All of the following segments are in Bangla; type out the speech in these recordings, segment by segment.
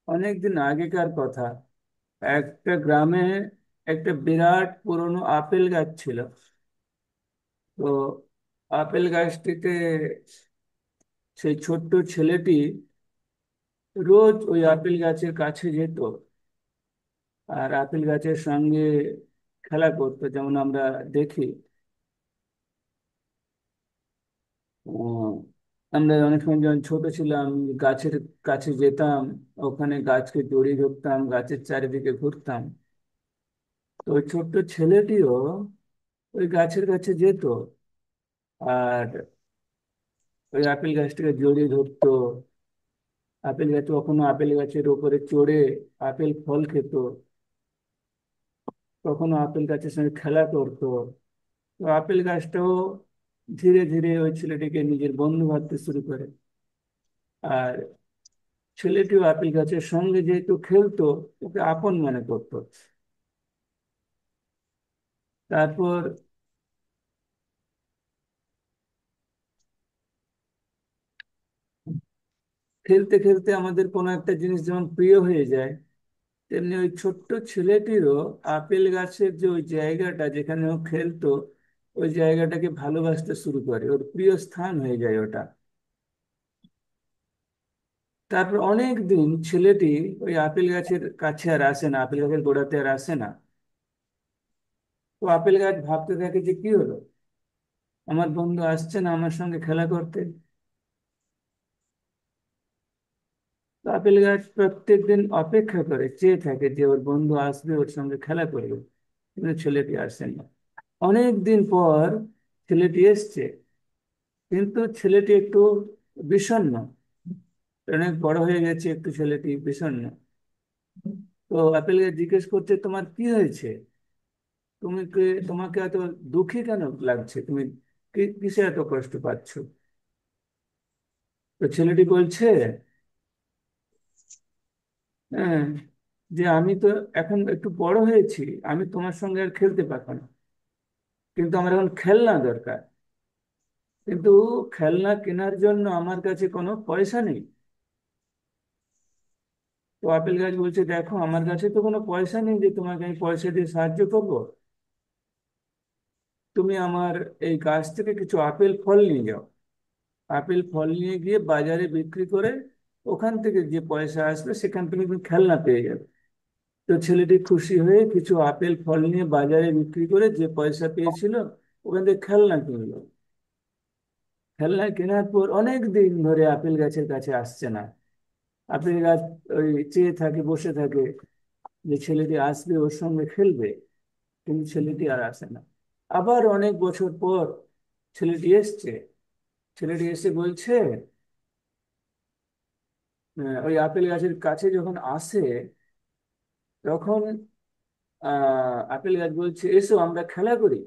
অনেকদিন আগেকার কথা। একটা গ্রামে একটা বিরাট পুরনো আপেল গাছ ছিল। তো আপেল গাছটিতে সেই ছোট্ট ছেলেটি রোজ ওই আপেল গাছের কাছে যেত আর আপেল গাছের সঙ্গে খেলা করতো, যেমন আমরা দেখি। আহ, আমরা অনেক সময় যখন ছোট ছিলাম গাছের কাছে যেতাম, ওখানে গাছকে জড়িয়ে ধরতাম, গাছের চারিদিকে ঘুরতাম। তো ওই ছোট্ট ছেলেটিও ওই গাছের কাছে যেত আর ওই আপেল গাছটাকে জড়িয়ে ধরতো। আপেল গাছ, কখনো আপেল গাছের উপরে চড়ে আপেল ফল খেত, কখনো আপেল গাছের সঙ্গে খেলা করতো। তো আপেল গাছটাও ধীরে ধীরে ওই ছেলেটিকে নিজের বন্ধু ভাবতে শুরু করে। আর ছেলেটিও আপেল গাছের সঙ্গে যেহেতু খেলতো, ওকে আপন মনে করতো। তারপর খেলতে খেলতে আমাদের কোনো একটা জিনিস যেমন প্রিয় হয়ে যায়, তেমনি ওই ছোট্ট ছেলেটিরও আপেল গাছের যে ওই জায়গাটা যেখানে ও খেলতো, ওই জায়গাটাকে ভালোবাসতে শুরু করে, ওর প্রিয় স্থান হয়ে যায় ওটা। তারপর অনেক দিন ছেলেটি ওই আপেল গাছের কাছে আর আসে না, আপেল গাছের গোড়াতে আর আসে না। তো আপেল গাছ ভাবতে থাকে যে কি হলো, আমার বন্ধু আসছে না আমার সঙ্গে খেলা করতে। তো আপেল গাছ প্রত্যেকদিন অপেক্ষা করে, চেয়ে থাকে যে ওর বন্ধু আসবে, ওর সঙ্গে খেলা করবে, কিন্তু ছেলেটি আসে না। অনেক দিন পর ছেলেটি এসছে, কিন্তু ছেলেটি একটু বিষণ্ণ, অনেক বড় হয়ে গেছে, একটু ছেলেটি বিষণ্ণ। তো আপেল গাছ জিজ্ঞেস করছে, তোমার কি হয়েছে? তোমাকে এত দুঃখী কেন লাগছে? তুমি কিসে এত কষ্ট পাচ্ছ? তো ছেলেটি বলছে, হ্যাঁ, যে আমি তো এখন একটু বড় হয়েছি, আমি তোমার সঙ্গে আর খেলতে পারবো না, কিন্তু আমার এখন খেলনা দরকার। কিন্তু খেলনা কেনার জন্য আমার কাছে কোনো পয়সা নেই। তো আপেল গাছ বলছে, দেখো আমার কাছে তো কোনো পয়সা নেই যে তোমাকে আমি পয়সা দিয়ে সাহায্য করব। তুমি আমার এই গাছ থেকে কিছু আপেল ফল নিয়ে যাও, আপেল ফল নিয়ে গিয়ে বাজারে বিক্রি করে ওখান থেকে যে পয়সা আসবে সেখান থেকে তুমি খেলনা পেয়ে যাবে। তো ছেলেটি খুশি হয়ে কিছু আপেল ফল নিয়ে বাজারে বিক্রি করে যে পয়সা পেয়েছিল ওখান থেকে খেলনা কিনলো। খেলনা কেনার পর অনেক দিন ধরে আপেল গাছের কাছে আসছে না। আপেল গাছ ওই চেয়ে থাকে, বসে থাকে যে ছেলেটি আসবে, ওর সঙ্গে খেলবে, কিন্তু ছেলেটি আর আসে না। আবার অনেক বছর পর ছেলেটি এসছে। ছেলেটি এসে বলছে, ওই আপেল গাছের কাছে যখন আসে, তখন আপেল গাছ বলছে, এসো আমরা খেলা করি।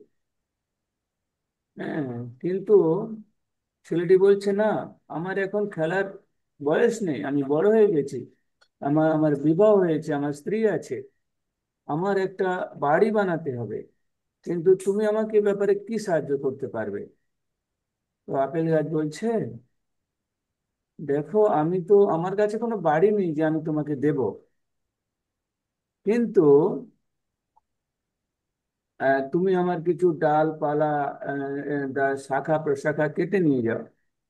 হ্যাঁ, কিন্তু ছেলেটি বলছে, না, আমার এখন খেলার বয়স নেই, আমি বড় হয়ে গেছি, আমার আমার বিবাহ হয়েছে, আমার স্ত্রী আছে, আমার একটা বাড়ি বানাতে হবে, কিন্তু তুমি আমাকে এ ব্যাপারে কি সাহায্য করতে পারবে? তো আপেল গাছ বলছে, দেখো আমি তো, আমার কাছে কোনো বাড়ি নেই যে আমি তোমাকে দেব, কিন্তু তুমি আমার কিছু ডালপালা, শাখা প্রশাখা কেটে নিয়ে যাও,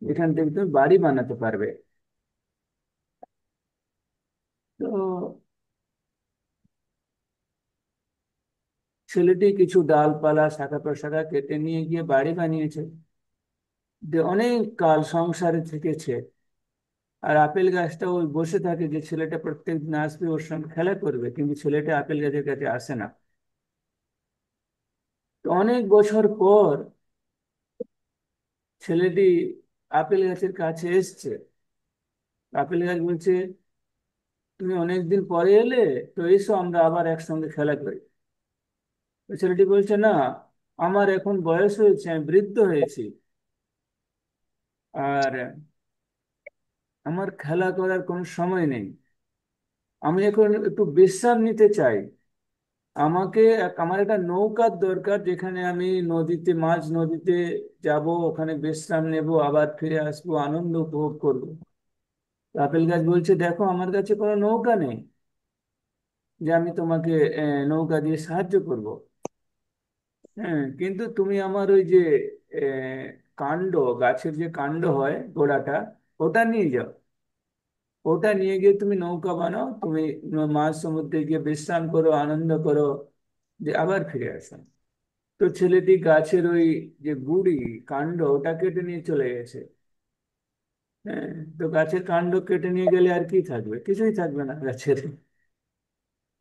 এখান থেকে তুমি বাড়ি বানাতে পারবে। তো ছেলেটি কিছু ডালপালা শাখা প্রশাখা কেটে নিয়ে গিয়ে বাড়ি বানিয়েছে, যে অনেক কাল সংসারে থেকেছে। আর আপেল গাছটা ওই বসে থাকে যে ছেলেটা প্রত্যেকদিন আসবে, ওর সঙ্গে খেলা করবে, কিন্তু ছেলেটা আপেল গাছের কাছে আসে না। তো অনেক বছর পর ছেলেটি আপেল গাছের কাছে এসছে। আপেল গাছ বলছে, তুমি অনেকদিন পরে এলে, তো এসো আমরা আবার একসঙ্গে খেলা করি। তো ছেলেটি বলছে, না, আমার এখন বয়স হয়েছে, আমি বৃদ্ধ হয়েছি, আর আমার খেলা করার কোনো সময় নেই, আমি এখন একটু বিশ্রাম নিতে চাই। আমার একটা নৌকার দরকার, যেখানে আমি নদীতে যাব, ওখানে বিশ্রাম নেব, আবার ফিরে আসবো, আনন্দ উপভোগ করব। তো আপেল গাছ বলছে, দেখো আমার কাছে কোনো নৌকা নেই যে আমি তোমাকে নৌকা দিয়ে সাহায্য করব। হ্যাঁ, কিন্তু তুমি আমার ওই যে কাণ্ড, গাছের যে কাণ্ড হয় গোড়াটা, ওটা নিয়ে যাও। ওটা নিয়ে গিয়ে তুমি নৌকা বানাও, তুমি মাঝ সমুদ্রে গিয়ে বিশ্রাম করো, আনন্দ করো, যে আবার ফিরে আসো। তো ছেলেটি গাছের ওই যে গুড়ি, কাণ্ড, ওটা কেটে নিয়ে চলে গেছে। হ্যাঁ, তো গাছের কাণ্ড কেটে নিয়ে গেলে আর কি থাকবে? কিছুই থাকবে না গাছের।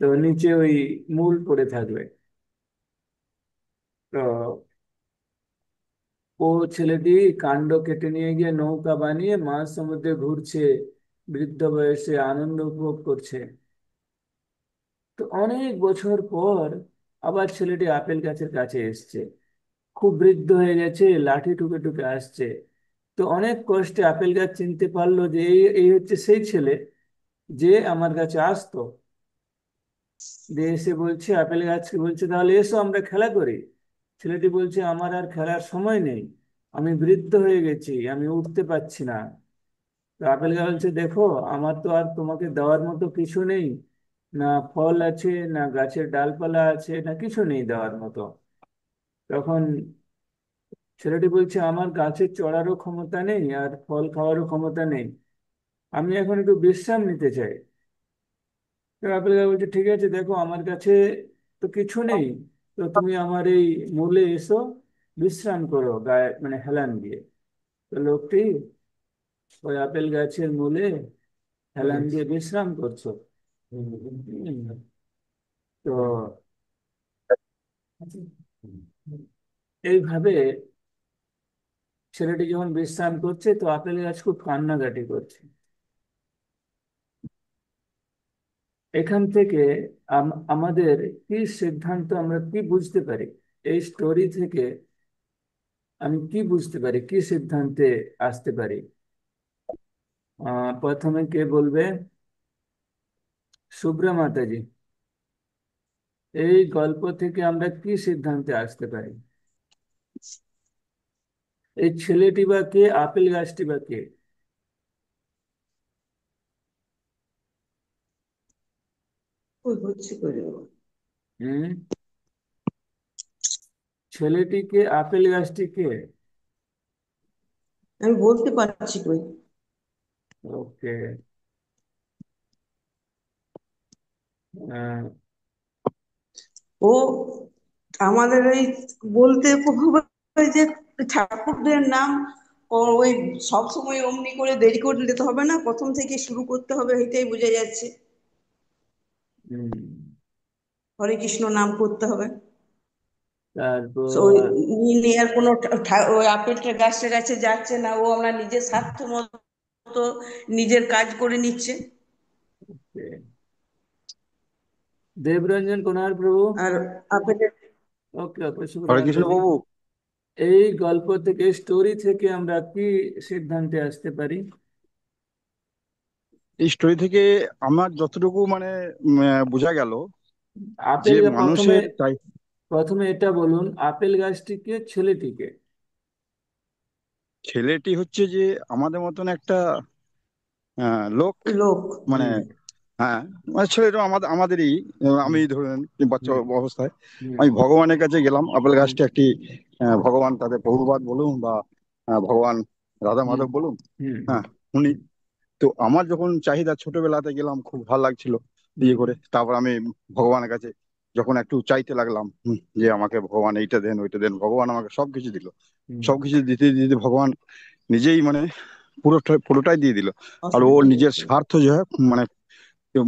তো নিচে ওই মূল পড়ে থাকবে। তো ও ছেলেটি কাণ্ড কেটে নিয়ে গিয়ে নৌকা বানিয়ে মাঝ সমুদ্রে ঘুরছে, বৃদ্ধ বয়সে আনন্দ উপভোগ করছে। তো অনেক বছর পর আবার ছেলেটি আপেল গাছের কাছে এসছে। খুব বৃদ্ধ হয়ে গেছে, লাঠি ঠুকে ঠুকে আসছে। তো অনেক কষ্টে আপেল গাছ চিনতে পারলো যে এই এই হচ্ছে সেই ছেলে যে আমার কাছে আসতো। দিয়ে এসে বলছে, আপেল গাছকে বলছে, তাহলে এসো আমরা খেলা করি। ছেলেটি বলছে, আমার আর খেলার সময় নেই, আমি বৃদ্ধ হয়ে গেছি, আমি উঠতে পারছি না। তো আপেল গাছ বলছে, দেখো আমার তো আর তোমাকে দেওয়ার মতো কিছু নেই, না ফল আছে, না গাছের ডালপালা আছে, না কিছু নেই দেওয়ার মতো। তখন ছেলেটি বলছে, আমার গাছে চড়ারও ক্ষমতা নেই আর ফল খাওয়ারও ক্ষমতা নেই, আমি এখন একটু বিশ্রাম নিতে চাই। তো আপেল গাছ বলছে, ঠিক আছে, দেখো আমার কাছে তো কিছু নেই, তো তুমি আমার এই মূলে এসো, বিশ্রাম করো গায়ে মানে হেলান দিয়ে। তো লোকটি ওই আপেল গাছের মূলে হেলান দিয়ে বিশ্রাম করছো। হুম। তো এইভাবে ছেলেটি যখন বিশ্রাম করছে, তো আপেল গাছ খুব কান্নাকাটি করছে। এখান থেকে আমাদের কি সিদ্ধান্ত, আমরা কি বুঝতে পারি এই স্টোরি থেকে? আমি কি বুঝতে পারি, কি সিদ্ধান্তে আসতে পারি? প্রথমে কে বলবে? শুভ্রা মাতাজি। এই গল্প থেকে আমরা কি সিদ্ধান্তে আসতে পারি? এই ছেলেটি বা কে, আপেল গাছটি বা কে? ওই হচ্ছে করে বাবা। হুম। ছেলেটি কে, আপেল গাছটি কে? আমি বলতে পারছি কই। ওকে। আহ, ও আমাদের এই বলতে খুব হয় যে ঠাকুরদের নাম ওই সব সময় অমনি করে দেরি করে নিতে হবে না, প্রথম থেকে শুরু করতে হবে, এটাই বোঝা যাচ্ছে। হুম। হরে কৃষ্ণ নাম করতে হবে। So, ওই তারপর নিয়ে আর কোনো ওই আপেলটা গাছটা গাছে যাচ্ছে না, ও আমরা নিজের স্বার্থ মতো নিজের কাজ করে নিচ্ছে। দেবরঞ্জন কুমার প্রভু। আর আপেলের ওকে ওকে, শুভ্রা হরে কৃষ্ণ মাতাজি। বাবু। এই গল্প থেকে, স্টোরি থেকে আমরা কি সিদ্ধান্তে আসতে পারি? এই স্টোরি থেকে আমার যতটুকু মানে বোঝা গেল যে প্রথমে মানুষের চাই প্রথমে এটা বলুন, আপেল গাছটিকে, ছেলেটিকে? ছেলেটি হচ্ছে যে আমাদের মতন একটা লোক, লোক। মানে হুম। হ্যাঁ, মানে ছেলেটা আমাদেরই হুম। আমি ধরেন বাচ্চা হুম। অবস্থায় হুম। আমি ভগবানের কাছে গেলাম। আপেল হুম। গাছটা একটি ভগবান, তাদের প্রভুপাদ বলুন বা ভগবান রাধা হুম। মাধব বলুন, হুম। হ্যাঁ উনি। তো আমার যখন চাহিদা, ছোটবেলাতে গেলাম, খুব ভালো লাগছিল হুম। ইয়ে করে। তারপর আমি ভগবানের কাছে যখন একটু চাইতে লাগলাম, যে আমাকে ভগবান এইটা দেন ওইটা দেন, ভগবান আমাকে সবকিছু দিল। হুম। সবকিছু দিতে দিতে ভগবান নিজেই মানে পুরোটাই দিয়ে দিল। আর ওর অসুবিধা নিজের হচ্ছে। স্বার্থ যে হয়, মানে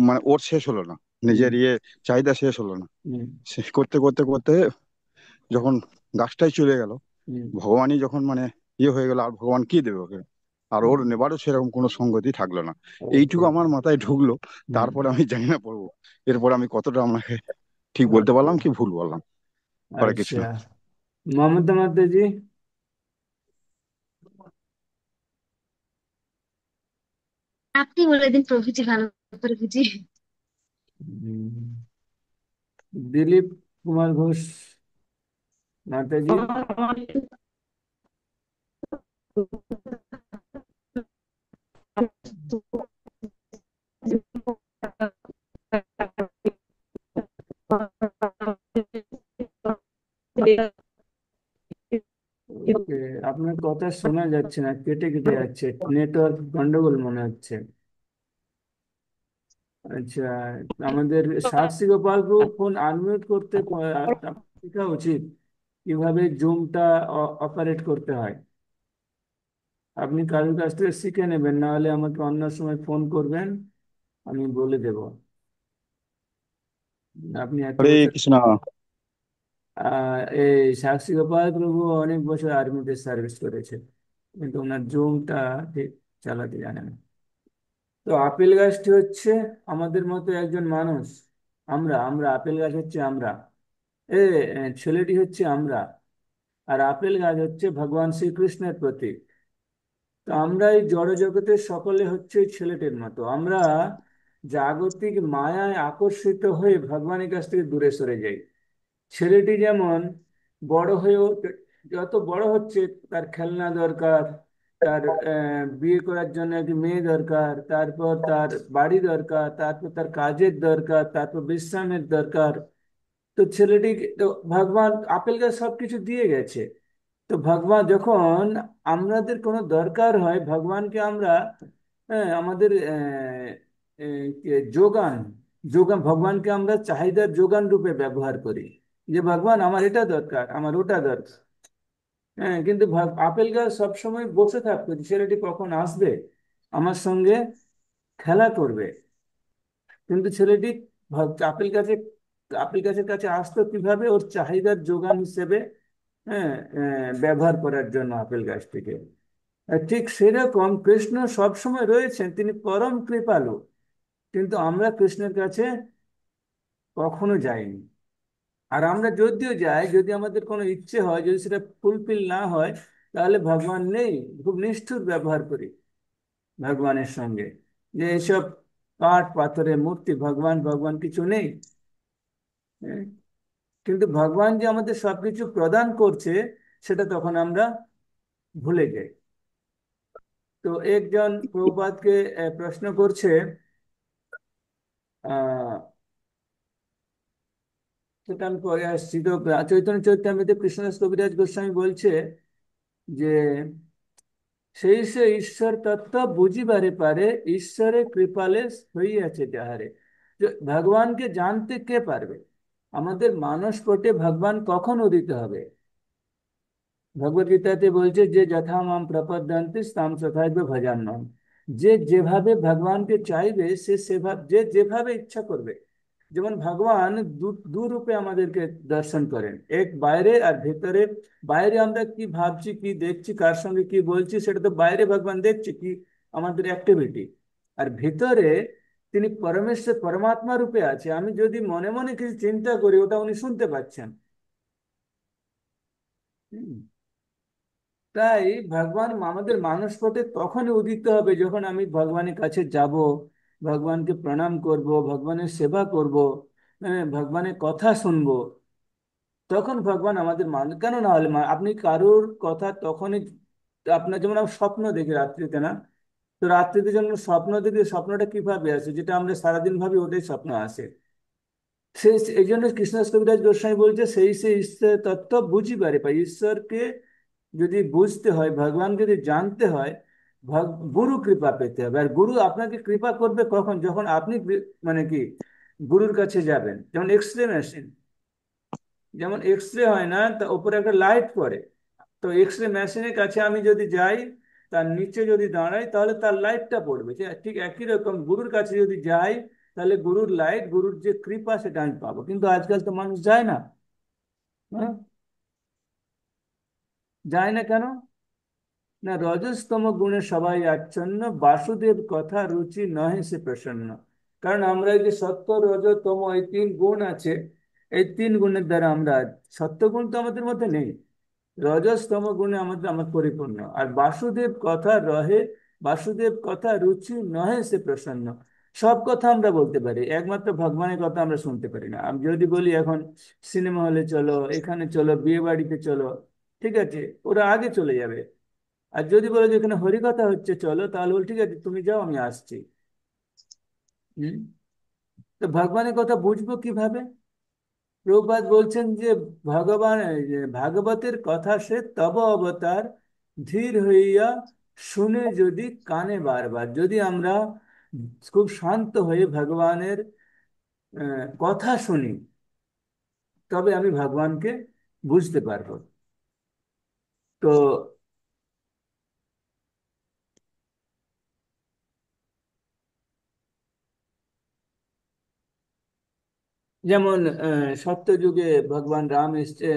মানে ওর শেষ হলো না, হুম। নিজের ইয়ে চাহিদা শেষ হলো না। হুম। শেষ করতে করতে করতে যখন গাছটাই চলে গেল, হুম। ভগবানই যখন মানে ইয়ে হয়ে গেল, আর ভগবান কি দেবে ওকে? আর ওর হুম। নেবারও সেরকম কোনো সঙ্গতি থাকলো না। ওকে। এইটুকু আমার মাথায় ঢুকলো। হুম। তারপরে আমি জানি না পড়বো এরপর আমি কতটা আপনাকে ঠিক বলতে ওকে। পারলাম কি ভুল বললাম। হরে কৃষ্ণ। আচ্ছা, মমতা মাতাজি। আপনি বলে দিন প্রভুজি, ভালো করে বুঝি। হুম, দিলীপ কুমার ঘোষ মাতাজি। ওকে, আপনার কথা শোনা যাচ্ছে না, কেটে কেটে যাচ্ছে, নেটওয়ার্ক গন্ডগোল মনে হচ্ছে। আচ্ছা, আমাদের সাক্ষী গোপাল ফোন আনমিউট করতে শেখা উচিত, কিভাবে জুমটা অপারেট করতে হয়। আপনি কারোর কাছ থেকে শিখে নেবেন, না হলে আমাকে অন্য সময় ফোন করবেন, আমি বলে দেব। আপনি এত হরে বছর কৃষ্ণ। এই সাক্ষী গোপাল প্রভু অনেক বছর আর্মিতে সার্ভিস করেছে, কিন্তু ওনার জুমটা ঠিক চালাতে জানে না। তো আপেল গাছটি হচ্ছে আমাদের মতো একজন মানুষ। আমরা আমরা আপেল গাছ হচ্ছে আমরা, এ ছেলেটি হচ্ছে আমরা, আর আপেল গাছ হচ্ছে ভগবান শ্রীকৃষ্ণের প্রতীক। তো আমরা এই জড় জগতের সকলে হচ্ছে ওই ছেলেটির মতো। আমরা জাগতিক মায়ায় আকর্ষিত হয়ে ভগবানের কাছ থেকে দূরে সরে যাই। ছেলেটি যেমন বড় হয়েও, যত বড় হচ্ছে তার খেলনা দরকার, তার বিয়ে করার জন্য একটি মেয়ে দরকার, তারপর তার বাড়ি দরকার, তারপর তার কাজের দরকার, তারপর বিশ্রামের দরকার। তো ছেলেটি, তো ভগবান আপেল গাছ সবকিছু দিয়ে গেছে। তো ভগবান যখন আমাদের কোনো দরকার হয়, ভগবানকে আমরা আমাদের যোগান যোগান ভগবানকে আমরা চাহিদার যোগান রূপে ব্যবহার করি, যে ভগবান আমার এটা দরকার, আমার ওটা দরকার। হ্যাঁ, কিন্তু আপেল গাছ সবসময় বসে থাকতো যে ছেলেটি কখন আসবে, আমার সঙ্গে খেলা করবে। কিন্তু ছেলেটি আপেল গাছে আপেল গাছের কাছে আসতো কিভাবে, ওর চাহিদার যোগান হিসেবে, হ্যাঁ, ব্যবহার করার জন্য আপেল গাছটিকে। আর ঠিক সেরকম কৃষ্ণ সবসময় রয়েছেন, তিনি পরম কৃপালু, কিন্তু আমরা কৃষ্ণের কাছে কখনো যাইনি। আর আমরা যদিও যাই, যদি আমাদের কোনো ইচ্ছে হয়, যদি সেটা ফুলফিল না হয়, তাহলে ভগবান নেই, খুব নিষ্ঠুর ব্যবহার করি ভগবানের সঙ্গে, যে এসব কাঠ পাথরের মূর্তি, ভগবান ভগবান কিছু নেই। হ্যাঁ, কিন্তু ভগবান যে আমাদের সবকিছু প্রদান করছে, সেটা তখন আমরা ভুলে যাই। তো একজন প্রভুপাদকে প্রশ্ন করছে, আহ সেটা আমি পরে আসছি। তো চৈতন্য চৈতামৃতে কৃষ্ণদাস কবিরাজ গোস্বামী বলছে যে সেই সে ঈশ্বর তত্ত্ব বুঝিবারে পারে, ঈশ্বরের কৃপালে হইয়াছে যাহারে। যে ভগবানকে জানতে কে পারবে? আমাদের মানস পটে ভগবান কখন উদিত হবে? ভগবদ গীতাতে বলছে যে যথা মাম প্রপদ্যন্তে তাম তথাইব ভজাম্যহম। যে যেভাবে ভগবানকে চাইবে, সে সেভাবে, যে যেভাবে ইচ্ছা করবে। যেমন ভগবান দু রূপে আমাদেরকে দর্শন করেন, এক বাইরে আর ভেতরে। বাইরে আমরা কি ভাবছি, কি দেখছি, কার সঙ্গে কি বলছি, সেটা তো বাইরে ভগবান দেখছে, কি আমাদের অ্যাক্টিভিটি। আর ভিতরে তিনি পরমেশ্বর পরমাত্মা রূপে আছে। আমি যদি মনে মনে কিছু চিন্তা করি, ওটা উনি শুনতে পাচ্ছেন। হুম। তাই ভগবান আমাদের মানস পথে তখনই উদিত হবে, যখন আমি ভগবানের কাছে যাব, ভগবানকে প্রণাম করব, ভগবানের সেবা করব, হ্যাঁ, ভগবানের কথা শুনবো। তখন ভগবান আমাদের কেন না হলে আপনি কারোর কথা তখনই, আপনার যেমন আমরা স্বপ্ন দেখি রাত্রিতে, না? তো রাত্রিতে যখন স্বপ্ন দেখি, স্বপ্নটা কিভাবে আসে? যেটা আমরা সারাদিন ভাবি, ওটাই স্বপ্ন আসে। সেই এই জন্য কৃষ্ণদাস কবিরাজ গোস্বামী বলছে সেই সে ঈশ্বর তত্ত্ব বুঝিবারে পাই। ঈশ্বরকে যদি বুঝতে হয়, ভগবানকে যদি জানতে হয়, গুরু কৃপা পেতে হবে। আর গুরু আপনাকে কৃপা করবে কখন? যখন আপনি মানে কি, গুরুর কাছে যাবেন। যেমন এক্স রে মেশিন, যেমন এক্স রে হয় না, তা উপরে একটা লাইট পড়ে। তো এক্স রে মেশিনের কাছে আমি যদি যাই, তার নিচে যদি দাঁড়াই, তাহলে তার লাইটটা পড়বে। ঠিক একই রকম গুরুর কাছে যদি যাই, তাহলে গুরুর লাইট, গুরুর যে কৃপা, সেটা আমি পাবো। কিন্তু আজকাল তো মানুষ যায় না। হ্যাঁ, যায় না কেন? না, রজস্তম গুণে সবাই আচ্ছন্ন, বাসুদেব কথা রুচি নহে সে প্রসন্ন। কারণ আমরা এই যে সত্য রজ তম, এই তিন গুণ আছে, এই তিন গুণের দ্বারা আমরা, সত্য গুণ তো আমাদের মধ্যে নেই, রজস্তম গুণে আমাদের আমার পরিপূর্ণ। আর বাসুদেব কথা রহে, বাসুদেব কথা রুচি নহে সে প্রসন্ন। সব কথা আমরা বলতে পারি, একমাত্র ভগবানের কথা আমরা শুনতে পারি না। আমি যদি বলি এখন সিনেমা হলে চলো, এখানে চলো, বিয়ে বাড়িতে চলো, ঠিক আছে, ওরা আগে চলে যাবে। আর যদি বলো যে এখানে হরিকথা হচ্ছে চলো, তাহলে বল ঠিক আছে, তুমি যাও, আমি আসছি। হম। তো ভগবানের কথা বুঝবো কিভাবে? প্রভুপাদ বলছেন যে ভগবান এই যে ভাগবতের কথা সে তব অবতার ধীর হইয়া শুনে যদি কানে বারবার, যদি আমরা খুব শান্ত হয়ে ভগবানের কথা শুনি, তবে আমি ভগবানকে বুঝতে পারবো। তো যেমন সত্যযুগে ভগবান রাম এসছে,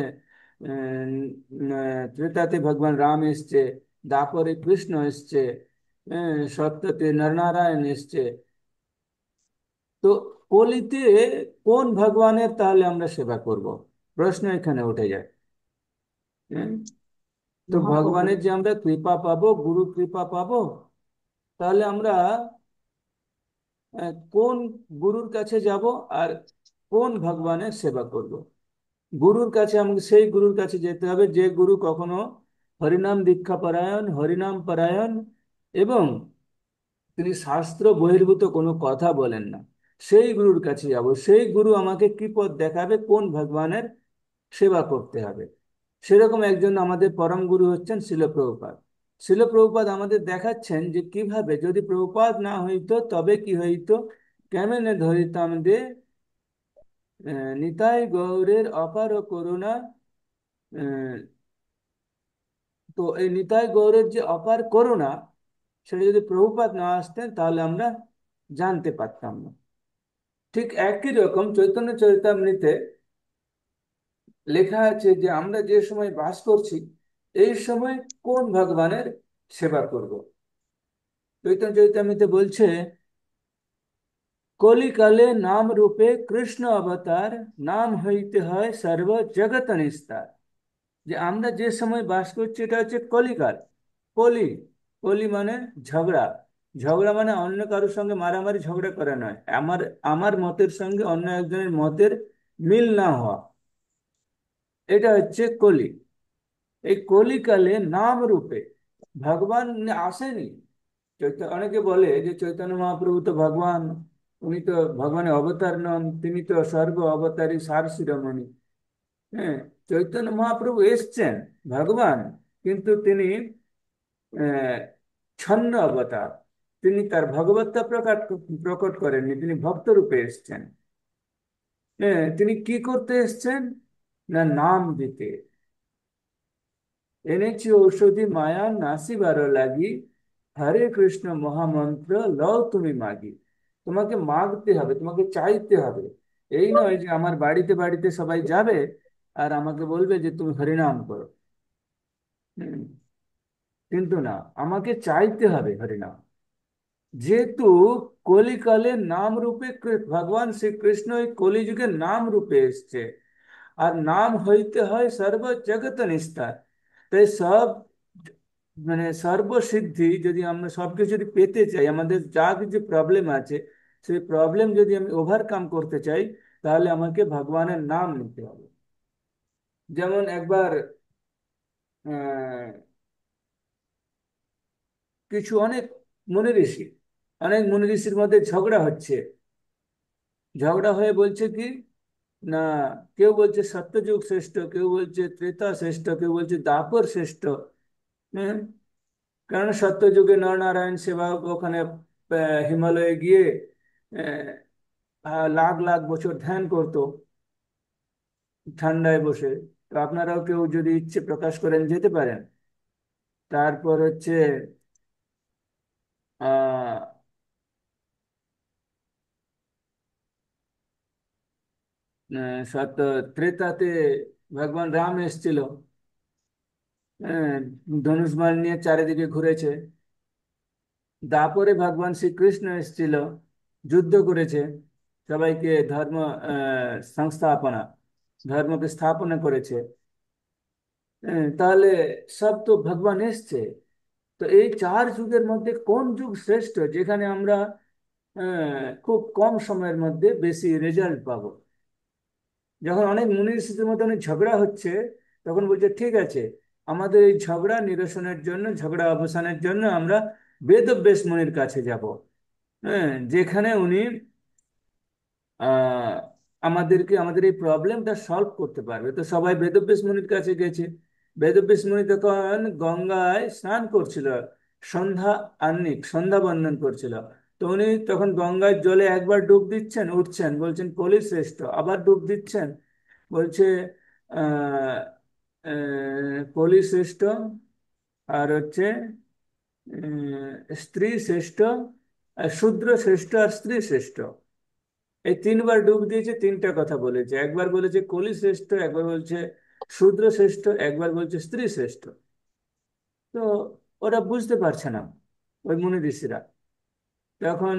ত্রেতাতে ভগবান রাম এসছে, দ্বাপরে কৃষ্ণ এসছে, সত্যতে নরনারায়ণ এসছে। তো কলিতে কোন ভগবানের তাহলে আমরা সেবা করব, প্রশ্ন এখানে উঠে যায়। হ্যাঁ? তো মহাপ্রভু। ভগবানের যে আমরা কৃপা পাবো, গুরু কৃপা পাবো, তাহলে আমরা কোন গুরুর কাছে যাব আর কোন ভগবানের সেবা করব? গুরুর কাছে, আমাকে সেই গুরুর কাছে যেতে হবে যে গুরু কখনো হরিনাম দীক্ষা পরায়ণ, হরিনাম পরায়ণ, এবং তিনি শাস্ত্র বহির্ভূত কোনো কথা বলেন না। সেই গুরুর কাছে যাব, সেই গুরু আমাকে কি পথ দেখাবে, কোন ভগবানের সেবা করতে হবে। সেরকম একজন আমাদের পরম গুরু হচ্ছেন শিল প্রভুপাদ। শিল প্রভুপাদ আমাদের দেখাচ্ছেন যে কিভাবে, যদি প্রভুপাদ না হইতো তবে কি হইতো, কেমনে ধরিতাম দে নিতাই গৌরের অপার করুণা। আহ, তো এই নিতাই গৌরের যে অপার করুণা, সেটা যদি প্রভুপাদ না আসতেন তাহলে আমরা জানতে পারতাম না। ঠিক একই রকম চৈতন্য চরিতামৃতে লেখা আছে যে আমরা যে সময় বাস করছি, এই সময় কোন ভগবানের সেবা করব। চৈতন্য চরিতামৃতে বলছে, কলিকালে নাম রূপে কৃষ্ণ অবতার, নাম হইতে হয় সর্ব জগৎ নিস্তার। যে আমরা যে সময় বাস করছি এটা হচ্ছে কলিকাল। কলি, কলি মানে ঝগড়া। ঝগড়া মানে অন্য কারোর সঙ্গে মারামারি ঝগড়া করা নয়, আমার আমার মতের সঙ্গে অন্য একজনের মতের মিল না হওয়া, এটা হচ্ছে কলি। এই কলিকালে নাম রূপে ভগবান আসেনি। অনেকে বলে যে চৈতন্য মহাপ্রভু তো ভগবান, উনি তো ভগবানের অবতার নন, তিনি তো স্বর্গ অবতারী সার শিরোমণি। হ্যাঁ, চৈতন্য মহাপ্রভু এসছেন ভগবান, কিন্তু তিনি আহ, ছন্ন অবতার। তিনি তার ভগবত্তা প্রকট করেননি, তিনি ভক্ত রূপে এসছেন। হ্যাঁ, তিনি কি করতে এসছেন, না নাম দিতে। এনেছি ঔষধি মায়া নাসিবার লাগি, হরে কৃষ্ণ মহামন্ত্র লও তুমি মাগি। তোমাকে মাগতে হবে, তোমাকে চাইতে হবে। এই নয় যে আমার বাড়িতে বাড়িতে সবাই যাবে আর আমাকে বলবে যে তুমি হরিনাম করো। হুম, কিন্তু না, আমাকে চাইতে হবে হরিনাম। যেহেতু কলিকালে নাম রূপে ভগবান শ্রীকৃষ্ণ এই কলিযুগে নাম রূপে এসছে, আর নাম হইতে হয় সর্ব জগৎ নিস্তার। তাই সব মানে সর্বসিদ্ধি, যদি আমরা সবকিছু যদি পেতে চাই, আমাদের যা কিছু প্রবলেম আছে, সেই প্রবলেম যদি আমি ওভারকাম করতে চাই, তাহলে আমাকে ভগবানের নাম নিতে হবে। যেমন একবার আহ, কিছু মুনি ঋষি অনেক মুনি ঋষির মধ্যে ঝগড়া হচ্ছে। ঝগড়া হয়ে বলছে কি, না, কেউ বলছে সত্যযুগ শ্রেষ্ঠ, কেউ বলছে ত্রেতা শ্রেষ্ঠ, কেউ বলছে দ্বাপর শ্রেষ্ঠ। হ্যাঁ, কারণ সত্যযুগে নরনারায়ণ সেবা ওখানে হিমালয়ে গিয়ে লাখ লাখ বছর ধ্যান করতো ঠান্ডায় বসে। তো আপনারাও কেউ যদি ইচ্ছে প্রকাশ করেন যেতে পারেন। তারপর হচ্ছে আহ সত্য ত্রেতাতে ভগবান রাম এসেছিল, ধনুষ বাণ নিয়ে চারিদিকে ঘুরেছে। দাপরে ভগবান শ্রীকৃষ্ণ এসেছিল, যুদ্ধ করেছে, সবাইকে ধর্ম সংস্থাপনা, ধর্মকে স্থাপনা করেছে। তাহলে সব তো ভগবান এসছে। তো এই চার যুগের মধ্যে কোন যুগ শ্রেষ্ঠ, যেখানে আমরা খুব কম সময়ের মধ্যে বেশি রেজাল্ট পাবো? যখন অনেক মুনি ঋষিদের মধ্যে অনেক ঝগড়া হচ্ছে, তখন বলছে ঠিক আছে, আমাদের এই ঝগড়া নিরসনের জন্য, ঝগড়া অবসানের জন্য আমরা বেদব্যাস মুনির কাছে যাব। হ্যাঁ, যেখানে উনি আহ আমাদেরকে আমাদের এই প্রবলেমটা সলভ করতে পারবে। তো সবাই বেদব্যাস মুনির কাছে গেছে। বেদব্যাস মুনি তখন গঙ্গায় স্নান করছিল, সন্ধ্যা বন্দন করছিল। তো উনি তখন গঙ্গার জলে একবার ডুব দিচ্ছেন, উঠছেন, বলছেন কলি শ্রেষ্ঠ, আবার ডুব দিচ্ছেন, বলছে আহ কলি শ্রেষ্ঠ, আর হচ্ছে স্ত্রী শ্রেষ্ঠ, আর শূদ্র শ্রেষ্ঠ, আর স্ত্রী শ্রেষ্ঠ। এই তিনবার ডুব দিয়েছে, তিনটা কথা বলেছে। একবার বলেছে কলি শ্রেষ্ঠ, একবার বলছে শূদ্র শ্রেষ্ঠ, একবার বলছে স্ত্রী শ্রেষ্ঠ। তো ওরা বুঝতে পারছে না, ওই মুনি ঋষিরা। তখন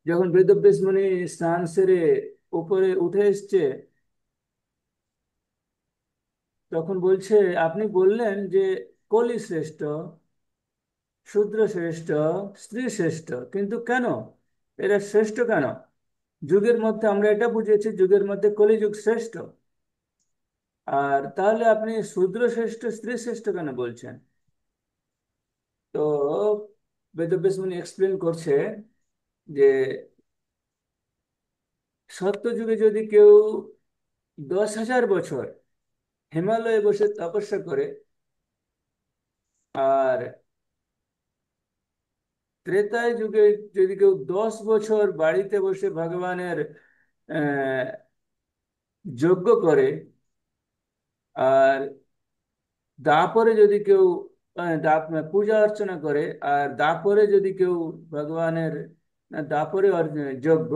যখন বেদব্যাস মুনি স্নান সেরে উপরে উঠে এসছে, তখন বলছে আপনি বললেন যে কলি শ্রেষ্ঠ, শূদ্র শ্রেষ্ঠ, স্ত্রী শ্রেষ্ঠ, কিন্তু কেন এরা শ্রেষ্ঠ কেন? যুগের মধ্যে আমরা এটা বুঝেছি, যুগের মধ্যে কলিযুগ শ্রেষ্ঠ। আর তাহলে আপনি শূদ্র শ্রেষ্ঠ, স্ত্রী শ্রেষ্ঠ কেন বলছেন? তো বেদব্যাস মুনি এক্সপ্লেন করছে যে সত্য যুগে যদি কেউ 10,000 বছর হিমালয়ে বসে তপস্যা করে, আর ত্রেতায় যুগে যদি কেউ 10 বছর বাড়িতে বসে ভগবানের আহ যজ্ঞ করে, আর দাপরে যদি কেউ পূজা অর্চনা করে, আর দাপরে যদি কেউ ভগবানের, না দাপরে যজ্ঞ,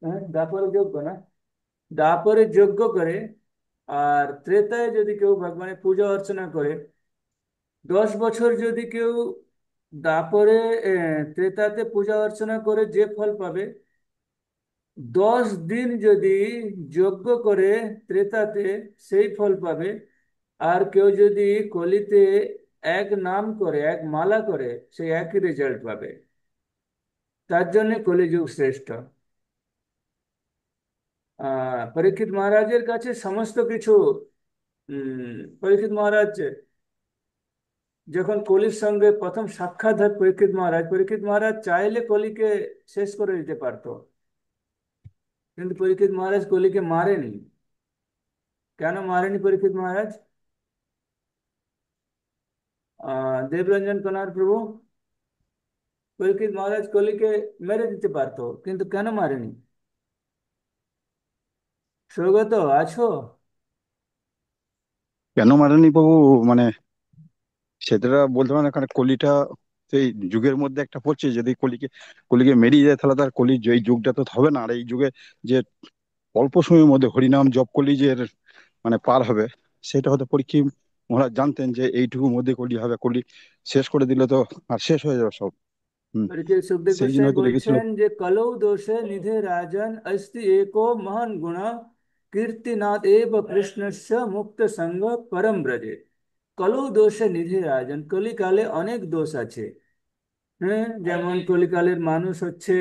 হ্যাঁ দাপরে যজ্ঞ না, দাপরে যজ্ঞ করে, আর ত্রেতায় যদি কেউ ভগবানের পূজা অর্চনা করে, 10 বছর যদি কেউ দাপরে ত্রেতাতে পূজা অর্চনা করে যে ফল পাবে, 10 দিন যদি যজ্ঞ করে ত্রেতাতে সেই ফল পাবে। আর কেউ যদি কলিতে এক নাম করে, এক মালা করে, সেই একই রেজাল্ট পাবে। তার জন্য কলিযুগ শ্রেষ্ঠ। পরীক্ষিত মহারাজের কাছে সমস্ত কিছু, পরীক্ষিত মহারাজ যখন কলির সঙ্গে প্রথম সাক্ষাৎ হয়, পরীক্ষিত মহারাজ চাইলে কলিকে শেষ করে দিতে পারতো, কিন্তু পরীক্ষিত মহারাজ কলিকে মারেনি। কেন মারেনি পরীক্ষিত মহারাজ? দেবরঞ্জন কনার প্রভু, পরীক্ষিত মহারাজ কলিকে মেরে দিতে পারতো, কিন্তু কেন মারেনি? সৌগত আছো? কেন মারেনি বাবু? মানে সেটা বলতে পারে না, কারণ কলিটা সেই যুগের মধ্যে একটা পড়ছে। যদি কলিকে মেরিয়ে যায় তাহলে তার কলির এই যুগটা তো হবে না। আর এই যুগে যে অল্প সময়ের মধ্যে হরিনাম জপ কলি যে মানে পার হবে, সেটা হয়তো পরীক্ষিত মহারাজ জানতেন যে এইটুকুর মধ্যে কলি হবে। কলি শেষ করে দিলে তো আর শেষ হয়ে যাবে সব। হম। পরীক্ষিত সুখদেব সেই জন্য গোস্বামী হয়তো রেখেছিল। বলছেন যে কলৌ দোষে নিধে রাজন অস্তি एको মহান গুণ, কীর্তিনাদ এব কৃষ্ণস্য মুক্ত সঙ্গ পরম ব্রজে। কলৌ দোষে নিধে রাজন, কলিকালে অনেক দোষ আছে। হ্যাঁ, যেমন কলিকালের মানুষ হচ্ছে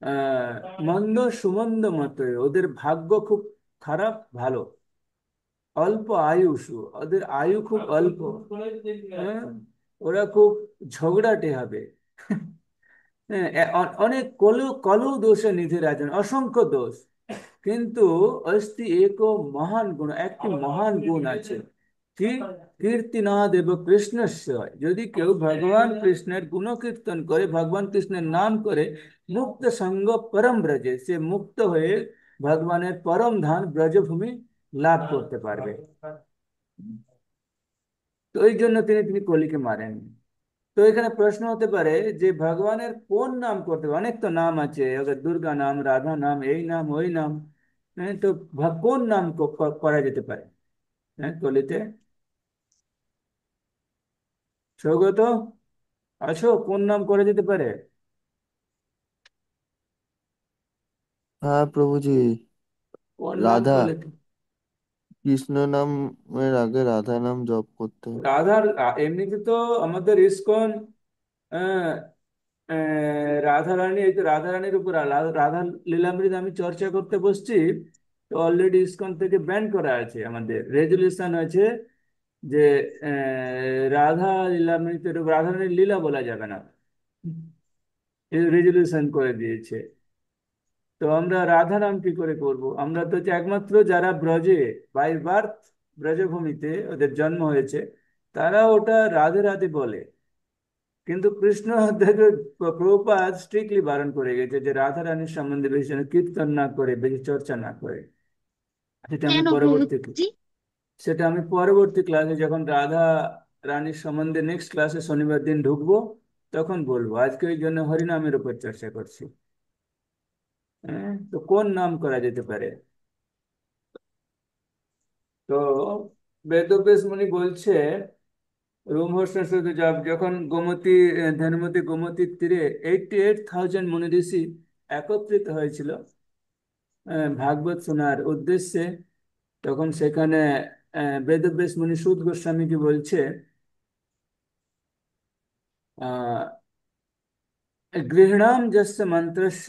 আহ মন্দ সুমন্দ মতো, ওদের ভাগ্য খুব খারাপ ভালো, অল্প আয়ুষু, ওদের আয়ু খুব অল্প। হ্যাঁ, ওরা খুব ঝগড়াটে হবে। হ্যাঁ, অনেক কলু কলু দোষে নিধে রাজন, অসংখ্য দোষ, কিন্তু অস্তি এক মহান গুণ, একটি মহান গুণ আছে। কি? কীর্তি না দেব কৃষ্ণস্য, যদি কেউ ভগবান কৃষ্ণের গুণকীর্তন করে, ভগবান কৃষ্ণের নাম করে, মুক্ত সঙ্গ পরম ব্রজে, সে মুক্ত হয়ে ভগবানের পরম ধাম ব্রজভূমি লাভ করতে পারবে। তো এই জন্য তিনি কলিকে মারেন। তো এখানে প্রশ্ন হতে পারে যে ভগবানের কোন নাম করতে হবে? অনেক তো নাম আছে, अगर দুর্গা নাম, রাধা নাম, এই নাম ওই নাম। হ্যাঁ, তো কোন নাম করা যেতে পারে হ্যাঁ কলিতে? সৌগত আছো? কোন নাম করা যেতে পারে? हाँ प्रभु जी। কোন নাম राधा, করলে? কৃষ্ণ নামের আগে রাধা নাম জপ করতে হয়। রাধার এমনিতে তো আমাদের ইসকন রাধা রানী, এই তো রাধা রানীর উপর রাধা লীলামৃত আমি চর্চা করতে বসছি। তো অলরেডি ইসকন থেকে ব্যান করা আছে, আমাদের রেজুলেশন আছে যে রাধা লীলামৃতের রাধা রানীর লীলা বলা যাবে না। রেজলিউশন করে দিয়েছে। তো আমরা রাধা নাম কি করে করব? আমরা তো হচ্ছে একমাত্র যারা ব্রজে, বাই বার্থ ব্রজভূমিতে ওদের জন্ম হয়েছে, তারা ওটা রাধে রাধে বলে। কিন্তু কৃষ্ণ দেখবে প্রভুপাদ স্ট্রিক্টলি বারণ করে গেছে যে রাধা রানীর সম্বন্ধে বেশি যেন কীর্তন না করে, বেশি চর্চা না করে। সেটা আমি কেন পরবর্তী প্রভুজি? সেটা আমি পরবর্তী ক্লাসে যখন রাধা রানীর সম্বন্ধে নেক্সট ক্লাসে শনিবার দিন ঢুকবো তখন বলবো। আজকে ওই জন্য হরিনামের উপর চর্চা করছি। হ্যাঁ, তো কোন নাম করা যেতে পারে? তো বেদব্যাস মুনি বলছে, রোমহর্ষণ শুধু যখন গোমতী, ধনমতি গোমতীর তীরে 88,000 মুনি ঋষি একত্রিত হয়েছিল ভাগবত শোনার উদ্দেশ্যে, তখন সেখানে বেদব্যাস মুনি সুত গোস্বামীকে বলছে, আহ গৃহणाम যস্য মন্ত্রস্য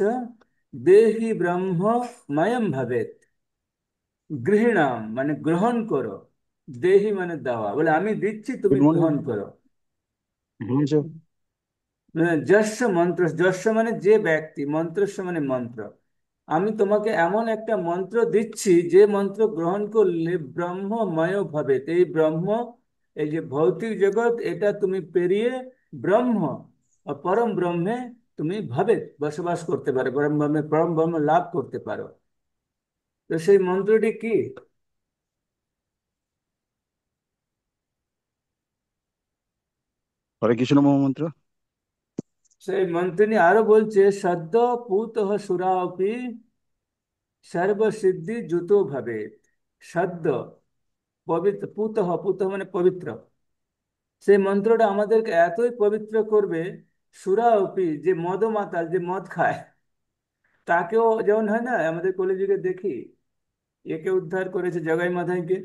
দেহি ব্রহ্মময়ম ভবেত। গৃহणाम মানে গ্রহণ করো, দেহি মানে দেওয়া, বলে আমি দিচ্ছি তুমি গুড মর্নিং। গ্রহণ করো। হ্যাঁ স্যার। যস্য মন্ত্র, যস্য মানে যে ব্যক্তি, মন্ত্রস্য মানে মন্ত্র। আমি তোমাকে এমন একটা মন্ত্র দিচ্ছি যে মন্ত্র গ্রহণ করলে ব্রহ্মময় ভবে, এই ব্রহ্ম, এই যে ভৌতিক জগৎ, এটা তুমি পেরিয়ে ব্রহ্ম পরম ব্রহ্মে তুমি ভাবে বসবাস করতে পারো, পরম ব্রহ্মে পরম ব্রহ্ম লাভ করতে পারো। তো সেই মন্ত্রটি কি? হরে কৃষ্ণ মহামন্ত্র। সেই মন্ত্রটি আরো বলছে, সদ্য পুত সুরাপি সর্বসিদ্ধি যুতো ভাবে। সদ্য পবিত্র, পুত, পুত মানে পবিত্র। সেই মন্ত্রটা আমাদেরকে এতই পবিত্র করবে, সুরা অপি যে মদমাতাল, যে মদ খায়, তাকেও, যেমন হয় না আমাদের কলিযুগে দেখি, একে উদ্ধার করেছে জগাই মাথাইকে,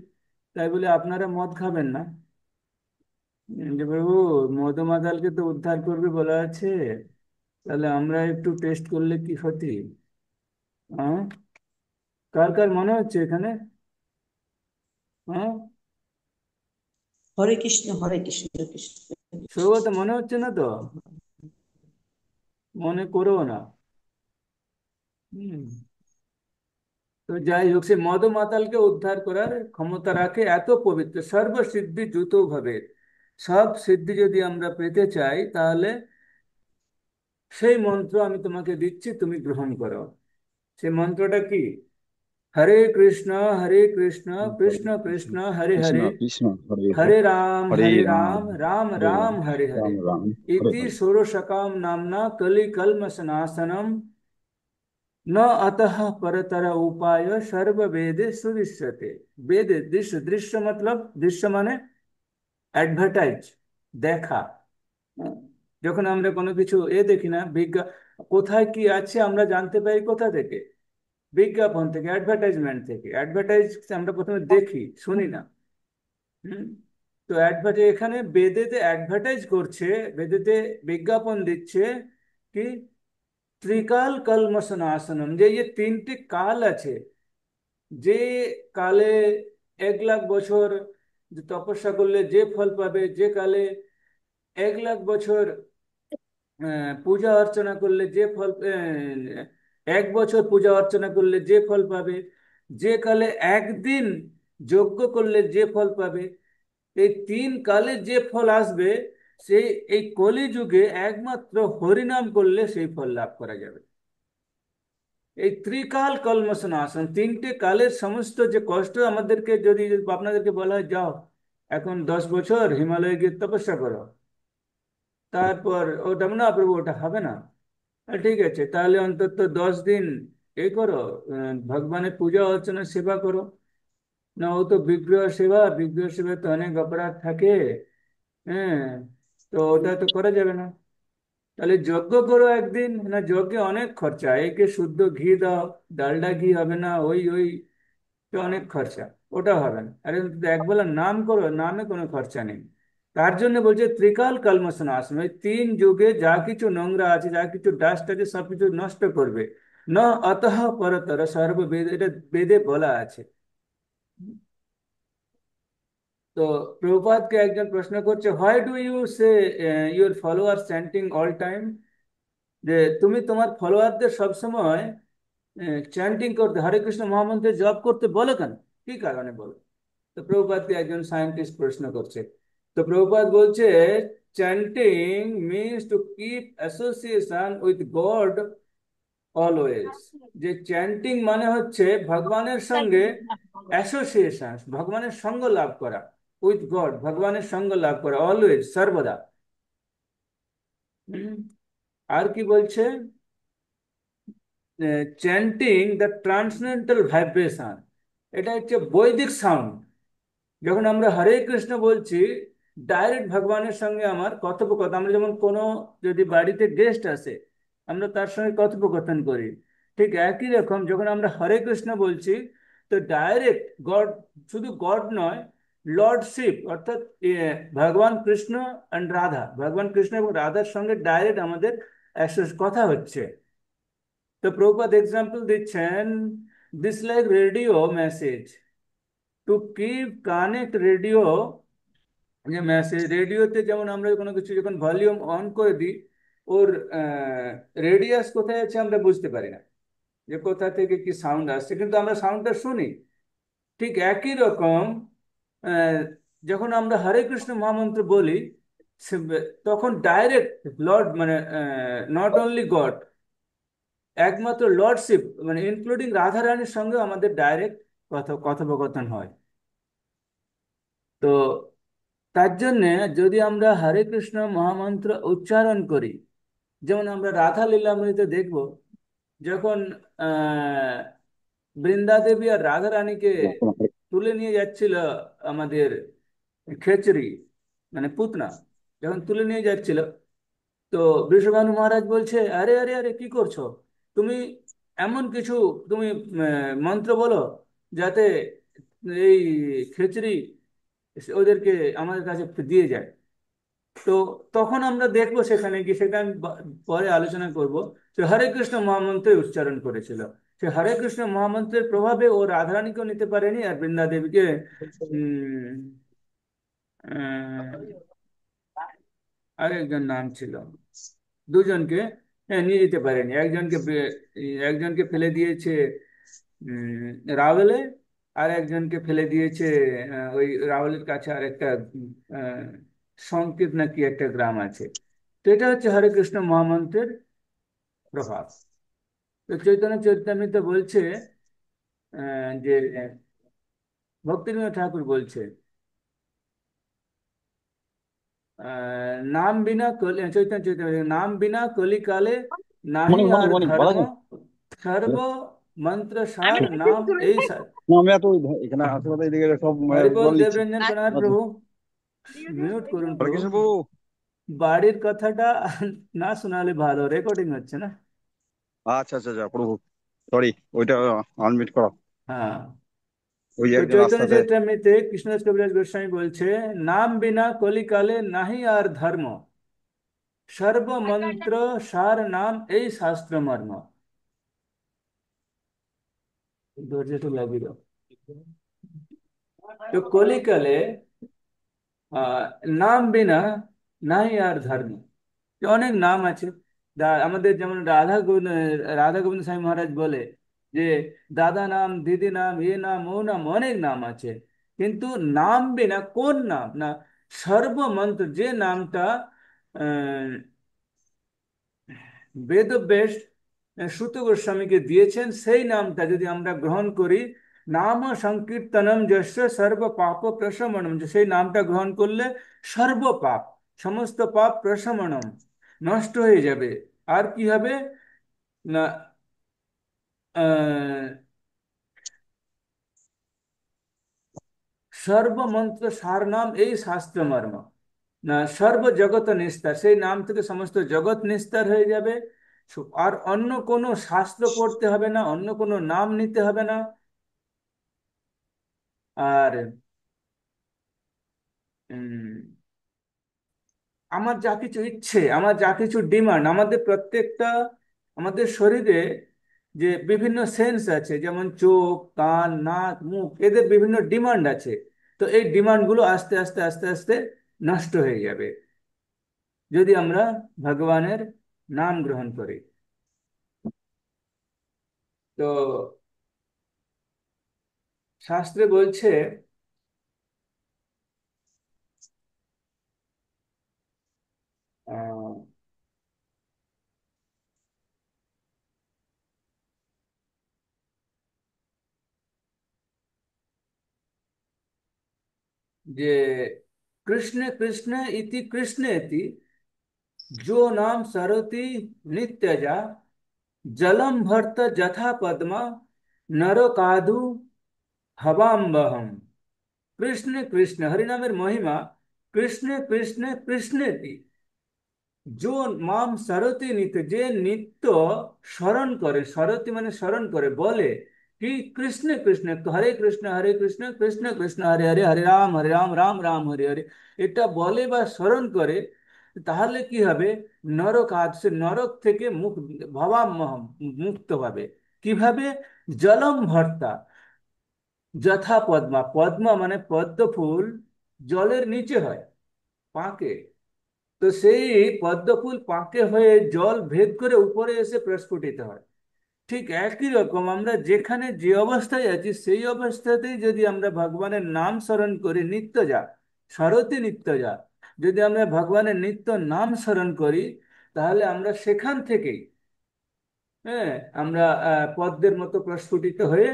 তাই বলে আপনারা মদ খাবেন না? যে প্রভু, মদমাতালকে তো উদ্ধার করবে বলা আছে, তাহলে আমরা একটু টেস্ট করলে কি ক্ষতি? হ্যাঁ, কার কার মনে হচ্ছে এখানে? হ্যাঁ, হরে কৃষ্ণ কৃষ্ণ কৃষ্ণ। সৌগত মনে হচ্ছে না তো? মনে করো না। হুম। তো যাই হোক, সে মদ মাতালকে উদ্ধার করার ক্ষমতা রাখে, এত পবিত্র, সর্বসিদ্ধি যুত ভাবে। সব সিদ্ধি যদি আমরা পেতে চাই তাহলে সেই মন্ত্র আমি তোমাকে দিচ্ছি, তুমি গ্রহণ করো। সেই মন্ত্রটা কি? হরে কৃষ্ণ কৃষ্ণ কৃষ্ণ হরে কৃষ্ণ হরে, কৃষ্ণ হরে হরে, হরে হরে রাম রাম রাম হরে রাম রাম, হরে হরে। রাম রাম হরে ইতি হরে। ষোড়শকাম নামনা কলি কলমশনাশনম, न अतः परतर उपाय सर्व वेदे सुदृश्यते। वेदे दृश्य, दृश्य मतलब, दृश्य माने অ্যাডভার্টাইজ, দেখা। যখন আমরা কোনো কিছু দেখি না, কোথায় কি আছে আমরা জানতে পারি কোথা থেকে? বিজ্ঞাপন থেকে, অ্যাডভার্টাইজমেন্ট থেকে। অ্যাডভার্টাইজ আমরা প্রথমে দেখি, শুনি না। হুম। তো অ্যাডভার্টাইজ, এখানে বেদেতে অ্যাডভার্টাইজ করছে, বেদেতে বিজ্ঞাপন দিচ্ছে কি? ত্রিকাল কলমশনাশনম, যে ये তিনটি কাল আছে, যে কালে 1 লাখ বছর যে তপস্যা করলে যে ফল পাবে, যে কালে 1 লাখ বছর পূজা অর্চনা করলে যে ফল, 1 বছর পূজা অর্চনা করলে যে ফল পাবে, যে কালে একদিন যজ্ঞ করলে যে ফল পাবে, এই 3 কালে যে ফল আসবে, সেই এই কলিযুগে একমাত্র হরিনাম করলে সেই ফল লাভ করা যাবে। এই ত্রিকাল কলমশনাশন, 3টে কালের সমস্ত যে কষ্ট আমাদেরকে, যদি আপনাদেরকে বলা হয় যাও এখন 10 বছর হিমালয়ে গিয়ে তপস্যা করো, তারপর ওটা না প্রভু, ওটা হবে না। ঠিক আছে, তাহলে অন্তত 10 দিন করো, ভগবানের পূজা অর্চনা সেবা করো। না, ও তো বিগ্রহ সেবা, বিগ্রহ সেবা তো অনেক অপরাধ থাকে। হ্যাঁ, তো ওটা তো করা যাবে না। তাহলে যজ্ঞ করো একদিন। না, যজ্ঞে অনেক খরচা, একে শুদ্ধ ঘি দাও, ডালডা ঘি হবে না, ওই ওই তো অনেক খরচা, ওটা হবে না। আরে একবেলা নাম করো, নামে কোনো খরচা নেই। তার জন্য বলছে ত্রিকাল কলমশনাশন, ওই 3 যুগে যা কিছু নোংরা আছে, যা কিছু ডাস্ট আছে, সবকিছু নষ্ট করবে। ন অতঃ পরতর সর্ব বেদ, এটা বেদে বলা আছে। তো প্রভুপাদকে একজন প্রশ্ন করছে, why do you say your follower chanting all time? যে তুমি তোমার ফলোয়ারদের সবসময় চ্যান্টিং করতে, হরে কৃষ্ণ মহামন্ত্রে জপ করতে বলো কেন? কি কারণে বলো? তো প্রভুপাদকে একজন সায়েন্টিস্ট প্রশ্ন করছে। তো প্রভুপাদ বলছে, chanting means to keep association with god always. যে চ্যান্টিং মানে হচ্ছে ভগবানের সঙ্গে অ্যাসোসিয়েশন, ভগবানের সঙ্গ লাভ করা, উইথ গড, ভগবানের সঙ্গ লাভ করা, অলওয়েজ, সর্বদা। হুম। আর কি বলছে? চ্যান্টিং দ্য ট্রান্সেন্ডেন্টাল ভাইব্রেশন, এটা হচ্ছে বৈদিক সাউন্ড। যখন আমরা হরে কৃষ্ণ বলছি, ডাইরেক্ট ভগবানের সঙ্গে আমার কথোপকথন। আমরা যেমন কোনো, যদি বাড়িতে গেস্ট আসে, আমরা তার সঙ্গে কথোপকথন করি, ঠিক একই রকম যখন আমরা হরে কৃষ্ণ বলছি, তো ডাইরেক্ট গড, শুধু গড নয়, লর্ডশিপ, অর্থাৎ ভগবান কৃষ্ণ অ্যান্ড রাধা, ভগবান কৃষ্ণ এবং রাধার সঙ্গে ডাইরেক্ট আমাদের অ্যাক্সেস কথা হচ্ছে। তো প্রভুপাদ এক্সাম্পল দিচ্ছেন, this like radio message, to keep connect radio, যে মেসেজ রেডিওতে যেমন আমরা কোনো কিছু যখন ভলিউম অন করে দিই, ওর রেডিয়াস কোথায় আছে আমরা বুঝতে পারি না, যে কোথা থেকে কি সাউন্ড আসছে, কিন্তু আমরা সাউন্ডটা শুনি। ঠিক একই রকম আহ, যখন আমরা হরে কৃষ্ণ মহামন্ত্র বলি, তখন ডাইরেক্ট লর্ড, মানে নট অনলি গড, একমাত্র লর্ডশিপ, মানে ইনক্লুডিং রাধা রানীর সঙ্গে আমাদের ডাইরেক্ট কথোপকথন হয়। তো তার জন্যে যদি আমরা হরে কৃষ্ণ মহামন্ত্র উচ্চারণ করি, যেমন আমরা রাধা লীলামৃতে দেখব, যখন আহ বৃন্দা দেবী আর রাধা রানীকে তুলে নিয়ে যাচ্ছিল আমাদের খেচরি, মানে পুতনা, যখন তুলে নিয়ে যাচ্ছিল, তো বৃষভানু মহারাজ বলছে, আরে আরে আরে কি করছো তুমি? এমন কিছু তুমি মন্ত্র বলো যাতে এই খেচরি ওদেরকে আমাদের কাছে দিয়ে যায়। তো তখন আমরা দেখবো সেখানে গিয়ে, সেটা আমি পরে আলোচনা করব, যে হরে কৃষ্ণ মহামন্ত্রে উচ্চারণ করেছিল। সে হরে কৃষ্ণ মহামন্ত্রের প্রভাবে ও রাধারানীকেও নিতে পারেনি, আর বৃন্দা দেবীকে উম আরেকজন নাম ছিল, দুজনকে, হ্যাঁ, নিয়ে যেতে পারেনি। একজনকে ফেলে দিয়েছে রাওয়েলে, আর একজনকে ফেলে দিয়েছে ওই রাওয়েলের কাছে আরেকটা আহ, সংকেত নাকি একটা গ্রাম আছে। তো এটা হচ্ছে হরে কৃষ্ণ মহামন্ত্রের প্রভাব। তো চৈতন্য চৈতামৃত বলছে যে ভক্তিবিনোদ ঠাকুর বলছে, नाम बिना कलि, चैतन्य चैतन्य, नाम बिना कलिकाले नाही মর্নিং মর্নিং আর মর্নিং বলা ধর্ম, যায়? সর্ব मंत्र আমি सार মেসেজ नाम এই করেছি। না, আমি এত এখানে আশেপাশে এদিকে সব হরিবল জল নিচ্ছি। দেবরঞ্জন প্রণাম আচ্ছা, প্রভু, দিয়ে দিস মিউট ওই করুন হরে প্রভু। কৃষ্ণ বাবু। বাড়ির কথাটা না শোনালে ভালো, রেকর্ডিং হচ্ছে না। আচ্ছা আচ্ছা আচ্ছা প্রভু, সরি, ওইটা আনমিট করা। হ্যাঁ। ওই তো একজন চৈতন্য রাস্তাতে। চৈতামৃতে কৃষ্ণদাস কবিরাজ গোস্বামী বলছে, নাম বিনা কলিকালে নাহি আর ধর্ম, সর্ব মন্ত্র সার নাম এই শাস্ত্র মর্ম। ধৈর্য লাগিল। তো কলিকালে আহ, নাম বিনা নাই আর ধর্ম। যে অনেক নাম আছে, আমাদের যেমন রাধা গোবিন্দ স্বামী মহারাজ বলে যে দাদা নাম, দিদি নাম, এ নাম, ও নাম, অনেক নাম আছে, কিন্তু নাম বিনা, কোন নাম না, সর্বমন্ত্র, যে নামটা বেদব্যাস সুত গোস্বামীকে দিয়েছেন, সেই নামটা যদি আমরা গ্রহণ করি, নাম সংকীর্তনম যস্য সর্ব পাপ প্রশমনম, যে সেই নামটা গ্রহণ করলে সর্ব পাপ, সমস্ত পাপ প্রশমনম, নষ্ট হয়ে যাবে। আর কি হবে না, আহ, সর্বমন্ত্র সার নাম এই শাস্ত্র মর্ম, না সর্ব জগৎ নিস্তার, সেই নাম থেকে সমস্ত জগৎ নিস্তার হয়ে যাবে। আর অন্য কোনো শাস্ত্র পড়তে হবে না, অন্য কোনো নাম নিতে হবে না। আর উম, আমার যা কিছু ইচ্ছে, আমার যা কিছু ডিমান্ড, আমাদের প্রত্যেকটা, আমাদের শরীরে যে বিভিন্ন সেন্স আছে, যেমন চোখ, কান, নাক, মুখ, এদের বিভিন্ন ডিমান্ড আছে। তো এই ডিমান্ডগুলো আস্তে আস্তে আস্তে আস্তে নষ্ট হয়ে যাবে যদি আমরা ভগবানের নাম গ্রহণ করে। তো শাস্ত্রে বলছে আহ, যে কৃষ্ণ কৃষ্ণ ইতি কৃষ্ণেতি जो नाम सरति नित्यजा जलम भर्त जथा पद्मा नरकादु हवाम्बहम। कृष्ण कृष्ण हरिनामेर महिमा कृष्ण कृष्ण कृष्णेति जो মাম সারতি নিতে যে নিত্য স্মরণ করে, সারতি মানে স্মরণ করে, বলে কি কৃষ্ণ কৃষ্ণ, তো হরে কৃষ্ণ কৃষ্ণ কৃষ্ণ হরে হরে, হরে রাম রাম রাম হরে হরে, এটা বলে বা স্মরণ করে, তাহলে কি হবে? নরক আদ, সে নরক থেকে মুক্ত, ভবামহম, মুক্ত হবে। কিভাবে? জলম ভর্তা যথা পদ্মা, পদ্মা মানে পদ্ম ফুল জলের নিচে হয়, পাকে। তো সেই পদ্ম ফুল পাকে হয়ে জল ভেদ করে উপরে এসে প্রস্ফুটিত হয়। ঠিক একই রকম আমরা যেখানে যে অবস্থায় আছি সেই অবস্থাতেই যদি আমরা ভগবানের নাম স্মরণ করি, নিত্য যা সরতি নিত্য যা, যদি আমরা ভগবানের নিত্য নাম স্মরণ করি, তাহলে আমরা সেখান থেকেই, হ্যাঁ, আমরা পদ্মের মতো প্রস্ফুটিত হয়ে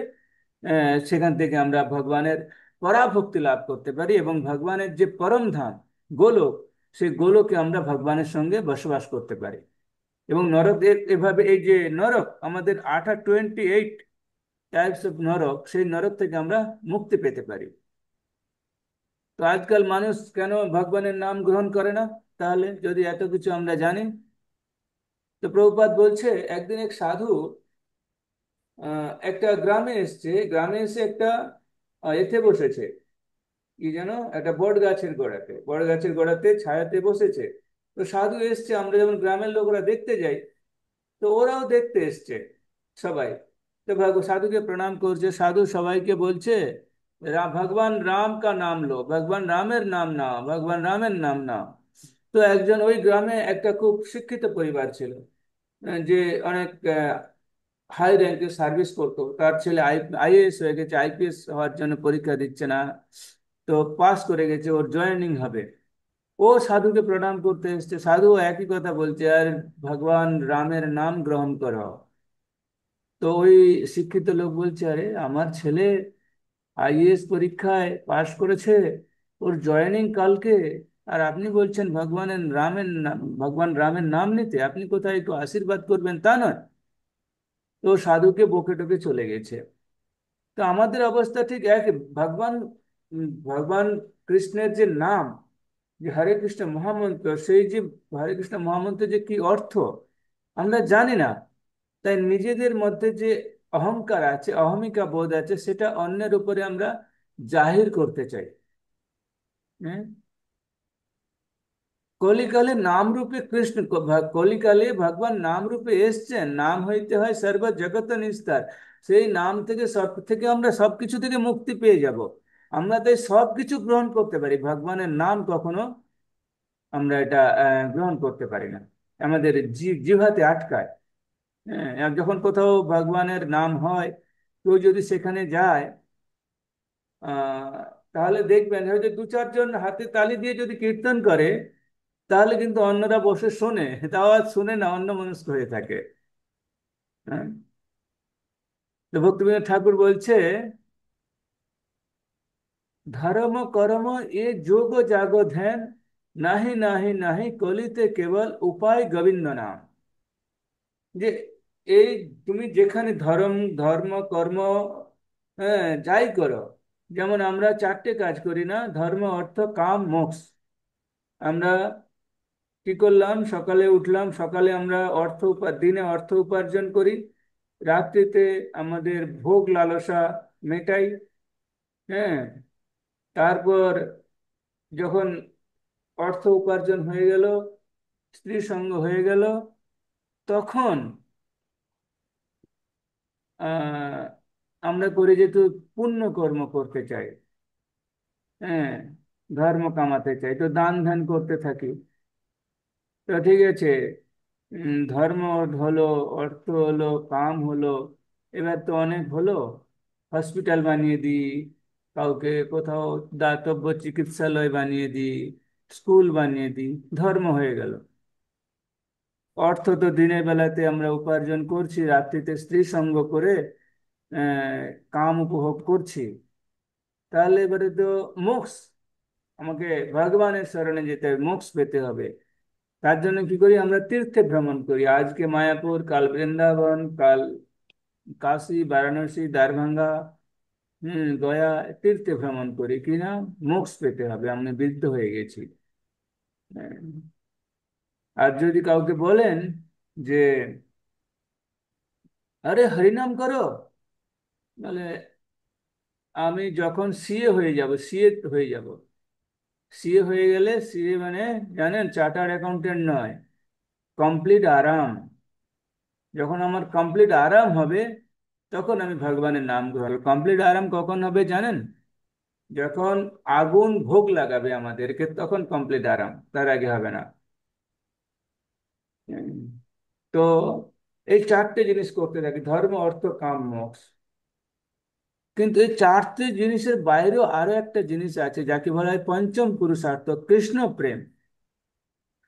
সেখান থেকে আমরা ভগবানের পরাভক্তি লাভ করতে পারি, এবং ভগবানের যে পরম ধাম গোলক, সেই গোলকে আমরা ভগবানের সঙ্গে বসবাস করতে পারি। এবং নরক এভাবে, এই যে নরক আমাদের 28 টাইপস অফ নরক, সেই নরক থেকে আমরা মুক্তি পেতে পারি। তো আজকাল মানুষ কেন ভগবানের নাম গ্রহণ করে না? তাহলে যদি এত কিছু আমরা জানি, তো প্রভুপাদ বলছে একদিন এক সাধু একটা গ্রামে এসছে, গ্রামে এসে একটা এতে বসেছে, কি যেন, একটা বট গাছের গোড়াতে ছায়াতে বসেছে। তো সাধু এসছে, আমরা যেমন গ্রামের লোকরা দেখতে যাই, তো ওরাও দেখতে এসছে সবাই। তো সাধুকে প্রণাম করছে, সাধু সবাইকে বলছে, ভগবান রাম কা নাম লো, ভগবান রামের নাম নাও, ভগবান রামের নাম নাও। তো একজন, ওই গ্রামে একটা খুব শিক্ষিত পরিবার ছিল, যে অনেক হাই র্যাঙ্কে সার্ভিস করতো, তার ছেলে আইএএস হয়ে গেছে, আইপিএস হওয়ার জন্য পরীক্ষা দিচ্ছে না, তো পাস করে গেছে, ওর জয়েনিং হবে। ও সাধুকে প্রণাম করতে এসছে, সাধু একই কথা বলছে, আর ভগবান রামের নাম গ্রহণ করো। তো ওই শিক্ষিত লোক বলছে, আরে আমার ছেলে আইএএস পরীক্ষায় পাশ করেছে, ওর জয়েনিং কালকে, আর আপনি বলছেন ভগবান রামের নাম নিতে, আপনি কোথায় একটু আশীর্বাদ করবেন তা নয়। তো সাধুকে বকে টকে চলে গেছে। তো আমাদের অবস্থা ঠিক এক। ভগবান ভগবান কৃষ্ণের যে নাম, যে হরে কৃষ্ণ মহামন্ত্র, সেই যে হরে কৃষ্ণ মহামন্ত্র যে কি অর্থ আমরা জানি না, তাই নিজেদের মধ্যে যে অহংকার আছে, অহমিকা বোধ আছে, সেটা অন্যের উপরে আমরা জাহির করতে চাই। হ্যাঁ, কলিকালে নাম রূপে কৃষ্ণ, কলিকালে ভগবান নাম রূপে এসছেন, নাম হইতে হয় সর্ব জগত নিস্তার। সেই নাম থেকে, সব থেকে আমরা সবকিছু থেকে মুক্তি পেয়ে যাব। আমরা তাই সবকিছু গ্রহণ করতে পারি, ভগবানের নাম কখনো আমরা এটা গ্রহণ করতে পারি না, আমাদের জিহ্বাতে আটকায়। হ্যাঁ, আর যখন কোথাও ভগবানের নাম হয়, কেউ যদি সেখানে যায়, আহ তাহলে দেখবেন হয়তো দু চারজন হাতে তালি দিয়ে যদি কীর্তন করে, তাহলে কিন্তু অন্যরা বসে শোনে, তাও আর শুনে না, অন্যমনস্ক হয়ে থাকে। হ্যাঁ, তো ভক্তিবিনোদ ঠাকুর বলছে, ধর্ম কর্ম এ যোগ জাগ ধ্যান, নাহি নাহি নাহি কলিতে কেবল উপায় গোবিন্দ নাম। যে এই, তুমি যেখানে ধর্ম ধর্ম কর্ম, হ্যাঁ, যাই করো, যেমন আমরা চারটে কাজ করি না, ধর্ম অর্থ কাম মোক্ষ। আমরা কি করলাম? সকালে উঠলাম, সকালে আমরা দিনে অর্থ উপার্জন করি, রাত্রিতে আমাদের ভোগ লালসা মেটাই। হ্যাঁ, তারপর যখন অর্থ উপার্জন হয়ে গেল, স্ত্রী সঙ্গ হয়ে গেল, তখন আহ আমরা করি যেহেতু পুণ্য কর্ম করতে চাই, হ্যাঁ, ধর্ম কামাতে চাই, তো দান ধ্যান করতে থাকি। তো ঠিক আছে, ধর্ম হলো, অর্থ হলো, কাম হলো, এবার তো অনেক হলো। হসপিটাল বানিয়ে দিই, কাউকে কোথাও দাতব্য চিকিৎসালয় বানিয়ে দিই, স্কুল বানিয়ে দিই, ধর্ম হয়ে গেল। অর্থ তো দিনের বেলাতে আমরা উপার্জন করছি, রাত্রিতে স্ত্রী সঙ্গ করে কাম উপভোগ করছি। তাহলে এবারে তো মোক্ষ, আমাকে ভগবানের শরণে যেতে হবে, মোক্ষ পেতে হবে। তার জন্য কি করি আমরা? তীর্থে ভ্রমণ করি। আজকে মায়াপুর, কাল বৃন্দাবন, কাল কাশী, বারাণসী, দ্বারভাঙ্গা, গয়া, তীর্থে ভ্রমণ করি কিনা? মোক্ষ পেতে হবে, আমি বৃদ্ধ হয়ে গেছি। হ্যাঁ। আর যদি কাউকে বলেন যে আরে হরিনাম করো, মানে আমি যখন সিএ হয়ে যাব, সিএ হয়ে যাব, সিএ হয়ে গেলে, সিএ মানে জানেন, চার্টার্ড অ্যাকাউন্টেন্ট নয়, কমপ্লিট আরাম। যখন আমার কমপ্লিট আরাম হবে, তখন আমি ভগবানের নাম গ্রহণ করব। কমপ্লিট আরাম কখন হবে জানেন? যখন আগুন ভোগ লাগাবে আমাদেরকে, তখন কমপ্লিট আরাম, তার আগে হবে না। উম, তো এই চারটে জিনিস করতে থাকি, ধর্ম, অর্থ, কাম, মোক্ষ। কিন্তু এই চারটে জিনিসের বাইরেও আরো একটা জিনিস আছে, যাকে বলা হয় পঞ্চম পুরুষার্থ, কৃষ্ণ প্রেম।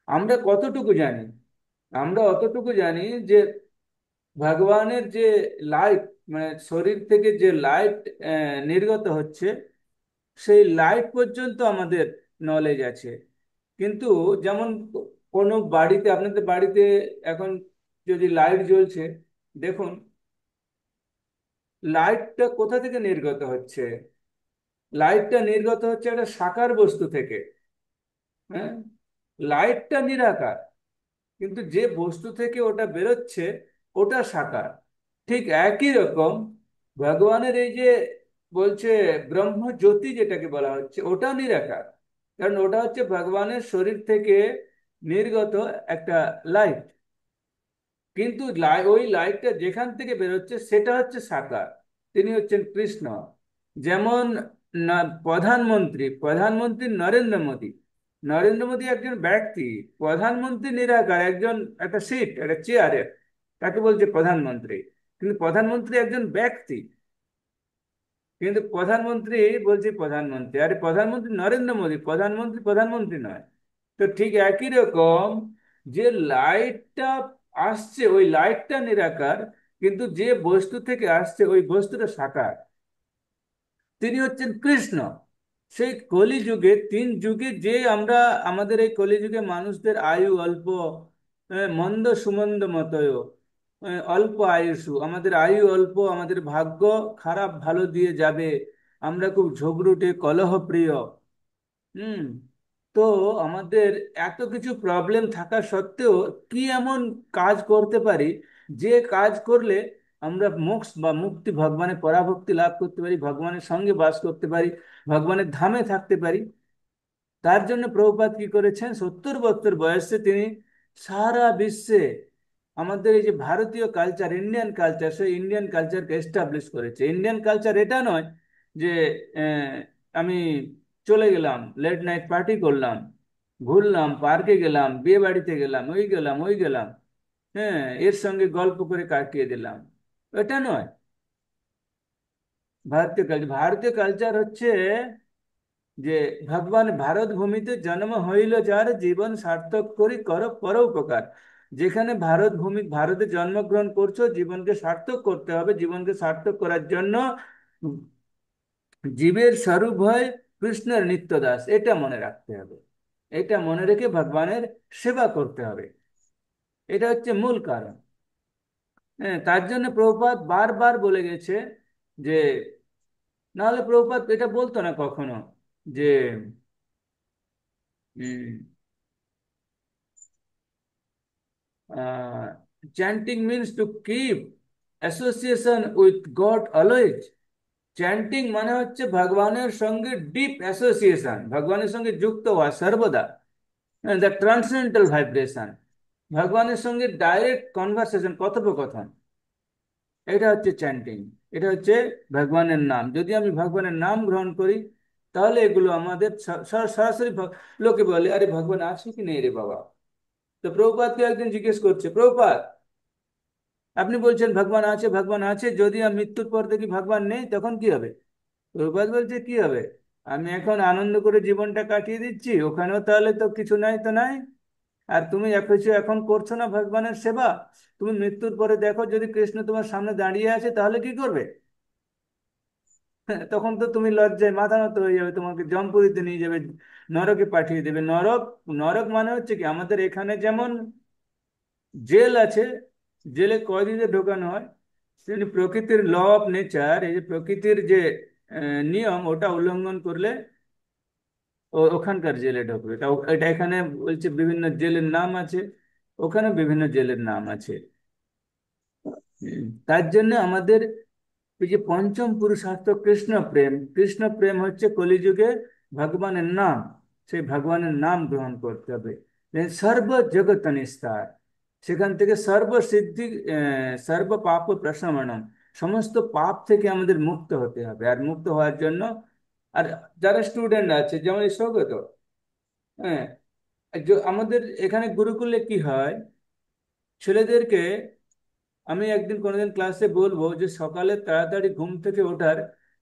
আমরা কতটুকু জানি? আমরা অতটুকু জানি যে ভগবানের যে লাইট, মানে শরীর থেকে যে লাইট নির্গত হচ্ছে, সেই লাইট পর্যন্ত আমাদের নলেজ আছে। কিন্তু যেমন কোনো বাড়িতে, আপনাদের বাড়িতে এখন যদি লাইট জ্বলছে, দেখুন লাইটটা কোথা থেকে নির্গত হচ্ছে? লাইটটা নির্গত হচ্ছে একটা সাকার বস্তু থেকে। হ্যাঁ, লাইটটা নিরাকার, কিন্তু যে বস্তু থেকে ওটা বেরোচ্ছে, ওটা সাকার। ঠিক একই রকম ভগবানের এই যে বলছে ব্রহ্ম জ্যোতি, যেটাকে বলা হচ্ছে, ওটা নিরাকার। কারণ ওটা হচ্ছে ভগবানের শরীর থেকে নির্গত একটা লাইট। কিন্তু ওই লাইটটা যেখান থেকে বেরোচ্ছে, সেটা হচ্ছে সাকার। তিনি হচ্ছেন কৃষ্ণ। যেমন প্রধানমন্ত্রী, প্রধানমন্ত্রী নরেন্দ্র মোদী। নরেন্দ্র মোদী একজন ব্যক্তি, প্রধানমন্ত্রী নিরাকার, একজন, একটা সিট, একটা চেয়ারের, তাকে বলছে প্রধানমন্ত্রী। কিন্তু প্রধানমন্ত্রী একজন ব্যক্তি, কিন্তু প্রধানমন্ত্রী বলছে প্রধানমন্ত্রী, আরে প্রধানমন্ত্রী নরেন্দ্র মোদী, প্রধানমন্ত্রী প্রধানমন্ত্রী নয়। তো ঠিক একই রকম, যে লাইটটা আসছে, ওই লাইটটা নিরাকার, কিন্তু যে বস্তু থেকে আসছে, ওই বস্তুটা সাকার। তিনি হচ্ছেন কৃষ্ণ। সেই কলিযুগে, 3 যুগে, যে আমরা, আমাদের এই কলিযুগে মানুষদের আয়ু অল্প, মন্দ সুমন্দ মতয়, অল্প আয়ুষু, আমাদের আয়ু অল্প, আমাদের ভাগ্য খারাপ ভালো দিয়ে যাবে, আমরা খুব ঝগড়ুটে কলহপ্রিয়। হুম। তো আমাদের এত কিছু প্রবলেম থাকা সত্ত্বেও কি এমন কাজ করতে পারি, যে কাজ করলে আমরা মোক্ষ বা মুক্তি, ভগবানের পরাভক্তি লাভ করতে পারি, ভগবানের সঙ্গে বাস করতে পারি, ভগবানের ধামে থাকতে পারি? তার জন্য প্রভুপাদ কি করেছেন, 70 বছর বয়সে তিনি সারা বিশ্বে আমাদের এই যে ভারতীয় কালচার, ইন্ডিয়ান কালচার, সেই ইন্ডিয়ান কালচারকে এস্টাবলিশ করেছে। ইন্ডিয়ান কালচার এটা নয় যে আহ, আমি চলে গেলাম, লেট নাইট পার্টি করলাম, ঘুরলাম, পার্কে গেলাম, বিয়ে বাড়িতে গেলাম, ওই গেলাম, ওই গেলাম, হ্যাঁ, এর সঙ্গে গল্প করে কাটিয়ে দিলাম, এটা নয়। ভারতীয় কালচার হচ্ছে যে ভগবান ভারত ভূমিতে জন্ম হইল যার, জীবন সার্থক করি কর পরোপকার। যেখানে ভারত ভূমি, ভারতে জন্মগ্রহণ করছো, জীবনকে সার্থক করতে হবে। জীবনকে সার্থক করার জন্য জীবের স্বরূপ হয় কৃষ্ণের নিত্যদাস, এটা মনে রাখতে হবে। এটা মনে রেখে ভগবানের সেবা করতে হবে, এটা হচ্ছে মূল কারণ। হ্যাঁ, তার জন্য প্রভুপাদ বারবার বলে গেছে যে, নাহলে প্রভুপাদ এটা বলতো না কখনো যে chanting means to keep association with god always. Chanting মানে হচ্ছে ভগবানের সঙ্গে ডিপ অ্যাসোসিয়েশন, ভগবানের সঙ্গে যুক্ত হওয়া সর্বদা, দ্য ট্রান্সেন্ডেন্টাল ভাইব্রেশন, ভগবানের সঙ্গে ডাইরেক্ট কনভারসেশন, কথোপকথন, এটা হচ্ছে চ্যান্টিং। এটা হচ্ছে ভগবানের নাম। যদি আমি ভগবানের নাম গ্রহণ করি, তাহলে এগুলো আমাদের সরাসরি লোকে বলে, আরে ভগবান আছে কি নেই রে বাবা? তো প্রভুপাদকে একদিন জিজ্ঞেস করছে, প্রভুপাদ আপনি বলছেন ভগবান আছে ভগবান আছে, যদি আমি মৃত্যুর পর দেখি ভগবান নেই তখন কি হবে? প্রভুপাদ বলছে কি হবে, আমি এখন আনন্দ করে জীবনটা কাটিয়ে দিচ্ছি, ওখানেও তাহলে তো কিছু নাই তো নাই। আর তুমি কিছু এখন করছো না ভগবানের সেবা, তুমি মৃত্যুর পরে দেখো যদি কৃষ্ণ তোমার সামনে দাঁড়িয়ে আছে তাহলে কি করবে? তখন তো তুমি লজ্জায় মাথা নত হয়ে যাবে, তোমাকে জমপুরিতে নিয়ে যাবে, নরকে পাঠিয়ে দেবে। নরক, নরক মানে হচ্ছে কি আমাদের এখানে যেমন জেল আছে, জেলে কয়েদিদের ঢোকানো হয়, তেমনি প্রকৃতির ল অফ নেচার, এই যে প্রকৃতির যে নিয়ম, ওটা উল্লঙ্ঘন করলে ওখানকার জেলে ঢুকবে। তা এটা এখানে বলছে বিভিন্ন জেলের নাম আছে, ওখানে বিভিন্ন জেলের নাম আছে। তার জন্য আমাদের এই যে পঞ্চম পুরুষার্থ কৃষ্ণ প্রেম, কৃষ্ণ প্রেম হচ্ছে কলিযুগে ভগবানের নাম, সেই ভগবানের নাম গ্রহণ করতে হবে। সর্ব জগৎ নিস্তার, সেখান থেকে সর্বসিদ্ধি, সর্ব পাপ প্রশমনম, সমস্ত পাপ থেকে আমাদের মুক্ত হতে হবে। আর মুক্ত হওয়ার জন্য, আর যারা স্টুডেন্ট আছে যেমন এই সৌগত, হ্যাঁ, আমাদের এখানে গুরুকুলে কি হয়, ছেলেদেরকে আমি একদিন কোনোদিন ক্লাসে বলবো যে সকালে তাড়াতাড়ি ঘুম থেকে ওঠার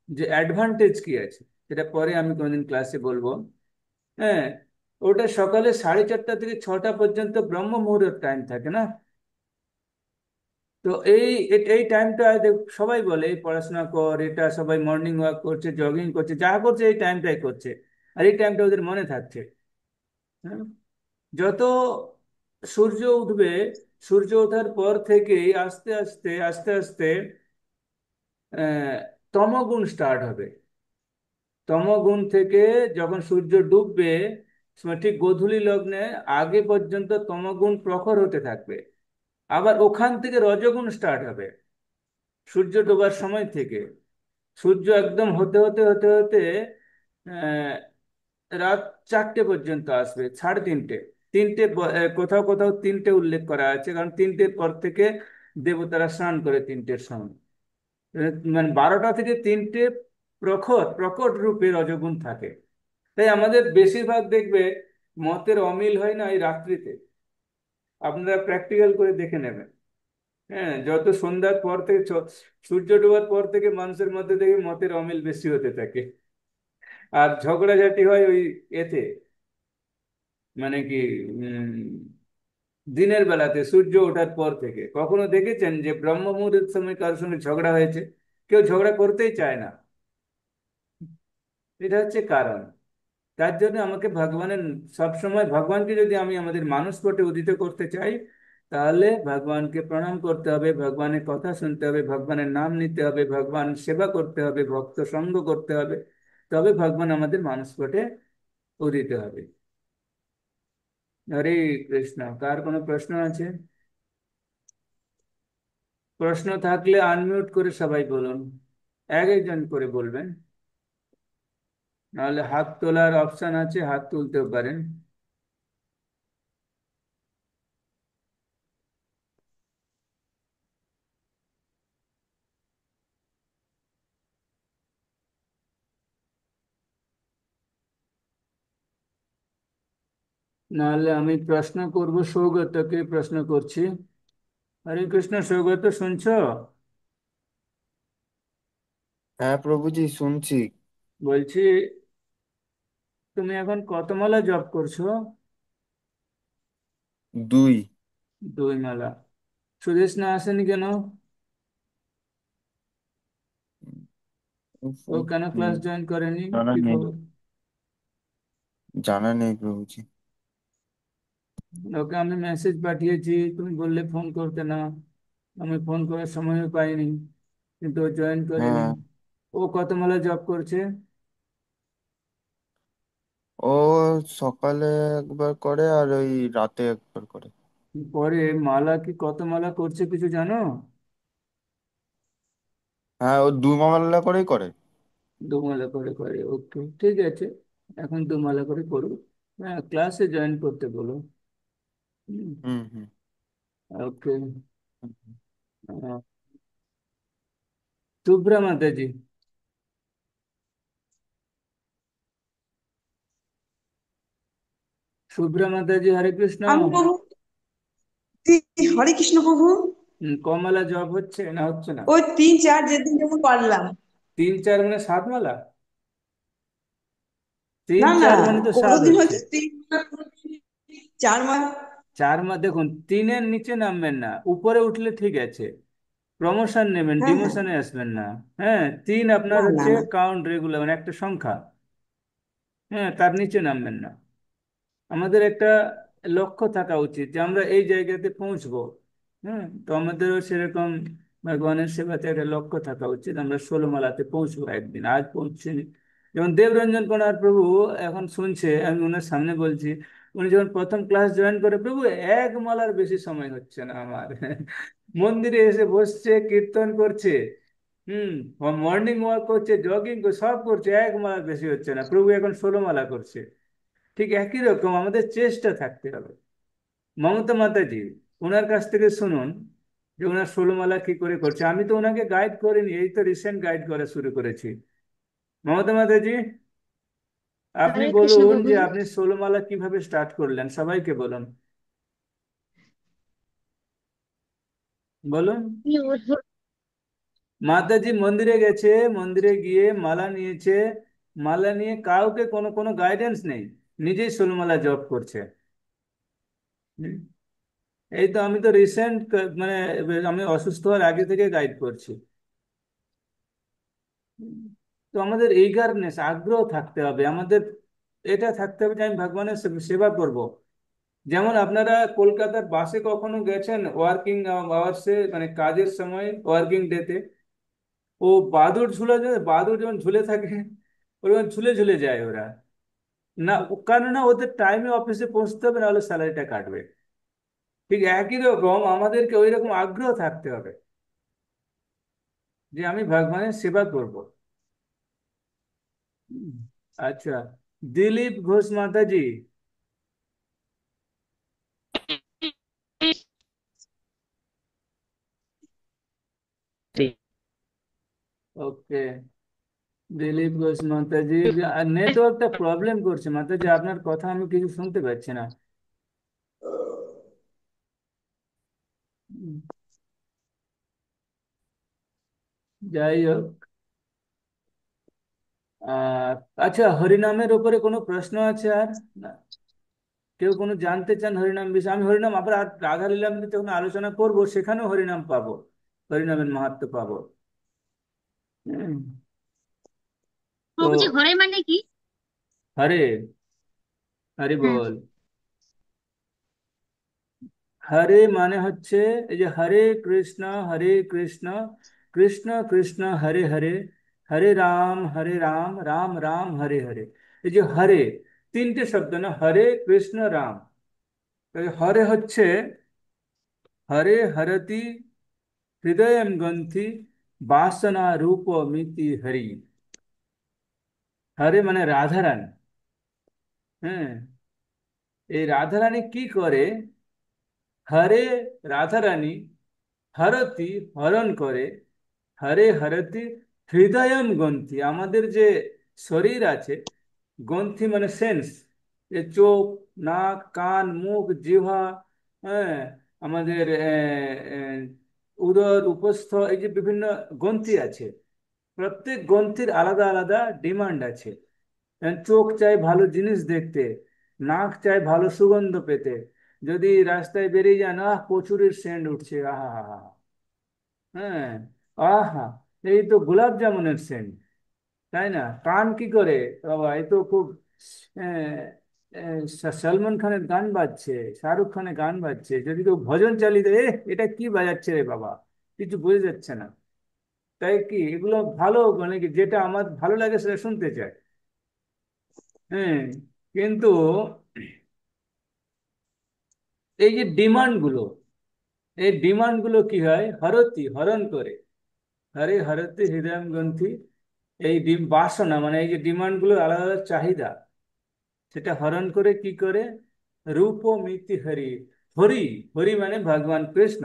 যে অ্যাডভান্টেজ কি আছে, সেটা পরে আমি কোনোদিন ক্লাসে বলবো। হ্যাঁ, ওটা সকালে 4:30 থেকে 6টা পর্যন্ত ব্রহ্ম মুহূর্তের টাইম থাকে না? তো এই টাইমটা সবাই বলে এই পড়াশোনা কর, এটা সবাই মর্নিং ওয়াক করছে, জগিং করছে, যা করছে এই টাইমটাই করছে, আর এই টাইমটা ওদের মনে থাকছে। হ্যাঁ, যত সূর্য উঠবে, সূর্য ওঠার পর থেকেই আস্তে আস্তে আস্তে আস্তে আহ, তমগুণ স্টার্ট হবে। তমগুণ থেকে যখন সূর্য ডুববে, ঠিক গোধূলি লগ্নে আগে পর্যন্ত তমগুণ প্রখর হতে থাকবে। আবার ওখান থেকে রজগুণ স্টার্ট হবে সূর্য ডোবার সময় থেকে। সূর্য একদম হতে হতে হতে হতে আহ, রাত 4টে পর্যন্ত আসবে, 3:30। কোথাও কোথাও 3টে উল্লেখ করা আছে, কারণ 3টের পর থেকে দেবতারা স্নান করে 3টের সময়। মানে 12টা থেকে 3টে প্রখর প্রকট রূপে রজগুণ থাকে। তাই আমাদের বেশিরভাগ দেখবে মতের অমিল হয় না এই রাত্রিতে, আপনারা প্র্যাকটিক্যাল করে দেখে নেবেন। হ্যাঁ, যত সন্ধ্যার পর থেকে সূর্য ডোবার পর থেকে মানুষের মধ্যে দেখে মতের অমিল বেশি হতে থাকে। আর ঝগড়াঝাটি হয় ওই এতে, মানে কি উম, দিনের বেলাতে সূর্য ওঠার পর থেকে। কখনো দেখেছেন যে ব্রহ্ম মুহূর্তের সময় কারোর সঙ্গে ঝগড়া হয়েছে? কেউ ঝগড়া করতেই চায় না। এটা হচ্ছে কারণ। তার জন্য আমাকে ভগবানের, সবসময় ভগবানকে যদি আমি আমাদের মানস পটে উদিত করতে চাই, তাহলে ভগবানকে প্রণাম করতে হবে, ভগবানের কথা শুনতে হবে, ভগবানের নাম নিতে হবে, ভগবান সেবা করতে হবে, ভক্ত সঙ্গ করতে হবে, তবে ভগবান আমাদের মানস পটে উদিত হবে। হরে কৃষ্ণ। কার কোনো প্রশ্ন আছে? প্রশ্ন থাকলে আনমিউট করে সবাই বলুন, এক একজন করে বলবেন, নাহলে হাত তোলার অপশন আছে, হাত তুলতেও পারেন। নাহলে আমি প্রশ্ন করব, সৌগতকে প্রশ্ন করছি। হরে কৃষ্ণ, সৌগত শুনছো? হ্যাঁ প্রভুজি শুনছি। বলছি তুমি এখন কত মালা জপ করছো? 2। 2 মালা। সুদেশ না আসেনি কেন? ও কেন ক্লাস জয়েন করেনি? জানা কি নেই, খবর? জানা নেই প্রভুজি। ওকে আমি মেসেজ পাঠিয়েছি, তুমি বললে ফোন করতে না, আমি ফোন করার সময়ও পাইনি, কিন্তু ও জয়েন করেনি। হ্যাঁ, ও কত মালা জপ করছে? ও সকালে একবার করে আর ওই রাতে একবার করে। পরে মালা কি কত মালা করছে কিছু জানো? হ্যাঁ, ও 2 মামলা করেই করে। 2 মালা করে করে, ওকে ঠিক আছে। এখন 2 মালা করে করুক। হ্যাঁ, ক্লাসে জয়েন করতে বলো। হুম হুম ওকে। হুম, হুম। শুভ্রা মাতাজি, শুভ্রা মাতাজি, হরে কৃষ্ণ। আমি প্রভু হরে কৃষ্ণ প্রভু। কমালা জপ হচ্ছে না হচ্ছে না? ওই 3 4 যেদিন যেমন পারলাম। 3 4 মানে 7 মালা? তিন না না, চার মানে তো সাত কোনোদিন হচ্ছে। হচ্ছে 3 মাস, কোনোদিন 4 মাস। 4 মাস দেখুন, তিনের নিচে নামবেন না, উপরে উঠলে ঠিক আছে। প্রমোশন নেবেন, হ্যাঁ হ্যাঁ। ডিমোশনে আসবেন না। হ্যাঁ, তিন আপনার না না হচ্ছে না। কাউন্ট রেগুলার, মানে একটা সংখ্যা। হ্যাঁ, তার নিচে নামবেন না। আমাদের একটা লক্ষ্য থাকা উচিত যে আমরা এই জায়গাতে পৌঁছবো। হ্যাঁ, তো আমাদেরও সেরকম ভগবানের সেবাতে একটা লক্ষ্য থাকা উচিত, আমরা 16 মালাতে পৌঁছবো একদিন। আজ পৌঁছিনি। যেমন দেবরঞ্জন কোনার প্রভু এখন শুনছে, আমি ওনার সামনে বলছি, উনি যখন প্রথম ক্লাস জয়েন করে, প্রভু 1 মালার বেশি সময় হচ্ছে না আমার। মন্দিরে এসে বসছে, কীর্তন করছে, হুম, মর্নিং ওয়াক করছে, জগিং সব করছে, 1 মালার বেশি হচ্ছে না। প্রভু এখন 16 মালা করছে। ঠিক একই রকম আমাদের চেষ্টা থাকতে হবে। মমতা মাতাজি, ওনার কাছ থেকে শুনুন যে ওনার 16 মালা কি করে করছে। আমি তো ওনাকে গাইড করিনি, এই তো রিসেন্ট গাইড করা শুরু করেছি। মমতা মাতাজি, আপনি হরে কৃষ্ণ বলুন যে প্রভুজি। আপনি 16 মালা কিভাবে স্টার্ট করলেন, সবাইকে বলুন, বলুন। কি বলবো? মাতাজি মন্দিরে গেছে, মন্দিরে গিয়ে মালা নিয়েছে, মালা নিয়ে কাউকে কোনো কোনো গাইডেন্স নেই, নিজেই 16 মালা জপ করছে। হুম, এই তো আমি তো রিসেন্ট, মানে আমি অসুস্থ হওয়ার আগে থেকে গাইড করছি। তো আমাদের এইগারনেস, আগ্রহ থাকতে হবে আমাদের। এটা থাকতে হবে যে আমি ভগবানের সেবা করব। যেমন আপনারা কলকাতার বাসে কখনো গেছেন ওয়ার্কিং আওয়ার্সে, মানে কাজের সময়, ওয়ার্কিং ডেতে? ও বাদুড় ঝুলে যায়, বাদুড় যখন ঝুলে থাকে, ওরকম ঝুলে ঝুলে যায় ওরা। না, কেননা ওদের টাইমে অফিসে পৌঁছতে হবে, নাহলে স্যালারিটা কাটবে। ঠিক একই রকম আমাদেরকে ওই রকম আগ্রহ থাকতে হবে যে আমি ভগবানের সেবা করব। হুম, আচ্ছা, দিলীপ ঘোষ মাতাজি। ওকে, দিলীপ ঘোষ মাতাজি, নেটওয়ার্কটা প্রবলেম করছে মাতাজি, আপনার কথা আমি কিছু শুনতে পাচ্ছি না। হুম, যাই হোক। আর আচ্ছা, হরিনামের উপরে কোনো প্রশ্ন আছে আর? না, কেউ কোনো জানতে চান হরিনাম বিষয়ে? আমি হরিনাম আবার রাধা লীলা নিয়ে যখন আলোচনা করব, সেখানেও হরিনাম পাবো, হরিনামের মাহাত্ম্য পাবো। হুম, তো প্রভুজি ঘরে মানে কি? হরে, হরি হ্যাঁ। বল। হরে মানে হচ্ছে এই যে হরে কৃষ্ণ, হরে কৃষ্ণ, কৃষ্ণ কৃষ্ণ হরে হরে, হরে রাম, রাম রাম হরে হরে। এই যে হরে, তিনটে শব্দ না, হরে কৃষ্ণ রাম। তাই হরে হচ্ছে হরে হরতি হৃদয় গ্রন্থি বাসনা রূপ মিতি হরি। হরে মানে রাধারানী। হ্যাঁ, এই রাধারানী কি করে? হরে রাধারানী হরতি হরণ করে, হরে হরতি হৃদয়ম গ্রন্থি, আমাদের যে শরীর আছে, গ্রন্থি মানে সেন্স, যে চোখ, নাক, কান, মুখ, জিহ্বা, হ্যাঁ, আমাদের উদর উপস্থ, এই যে বিভিন্ন গ্রন্থি আছে, প্রত্যেক গ্রন্থির আলাদা আলাদা ডিমান্ড আছে। চোখ চায় ভালো জিনিস দেখতে, নাক চায় ভালো সুগন্ধ পেতে, যদি রাস্তায় বেরিয়ে যান, আহ কচুরির সেন্ট উঠছে, আহা, হ্যাঁ, আহা, এই তো গোলাপ জামুনের সেন্ট, তাই না? কান কি করে, বাবা এই তো খুব আহ, সলমান খানের গান বাজছে, শাহরুখ খানের গান বাজছে, যদি কেউ ভজন চালিয়ে দেয়, এটা কি বাজাচ্ছে রে বাবা, কিছু বোঝা যাচ্ছে না। তাই কি এগুলো ভালো, মানে কি যেটা আমার ভালো লাগে সেটা শুনতে চায়। হ্যাঁ, কিন্তু এই যে ডিমান্ড গুলো, এই ডিমান্ড গুলো কি হয়, হরতি হরণ করে, হরে হরতি হৃদয় গ্রন্থি, এই বাসনা মানে এই যে ডিমান্ড গুলো, আলাদা আলাদা চাহিদা, সেটা হরণ করে কি করে, রূপ ও মিতি হরি, হরি, হরি মানে ভগবান কৃষ্ণ,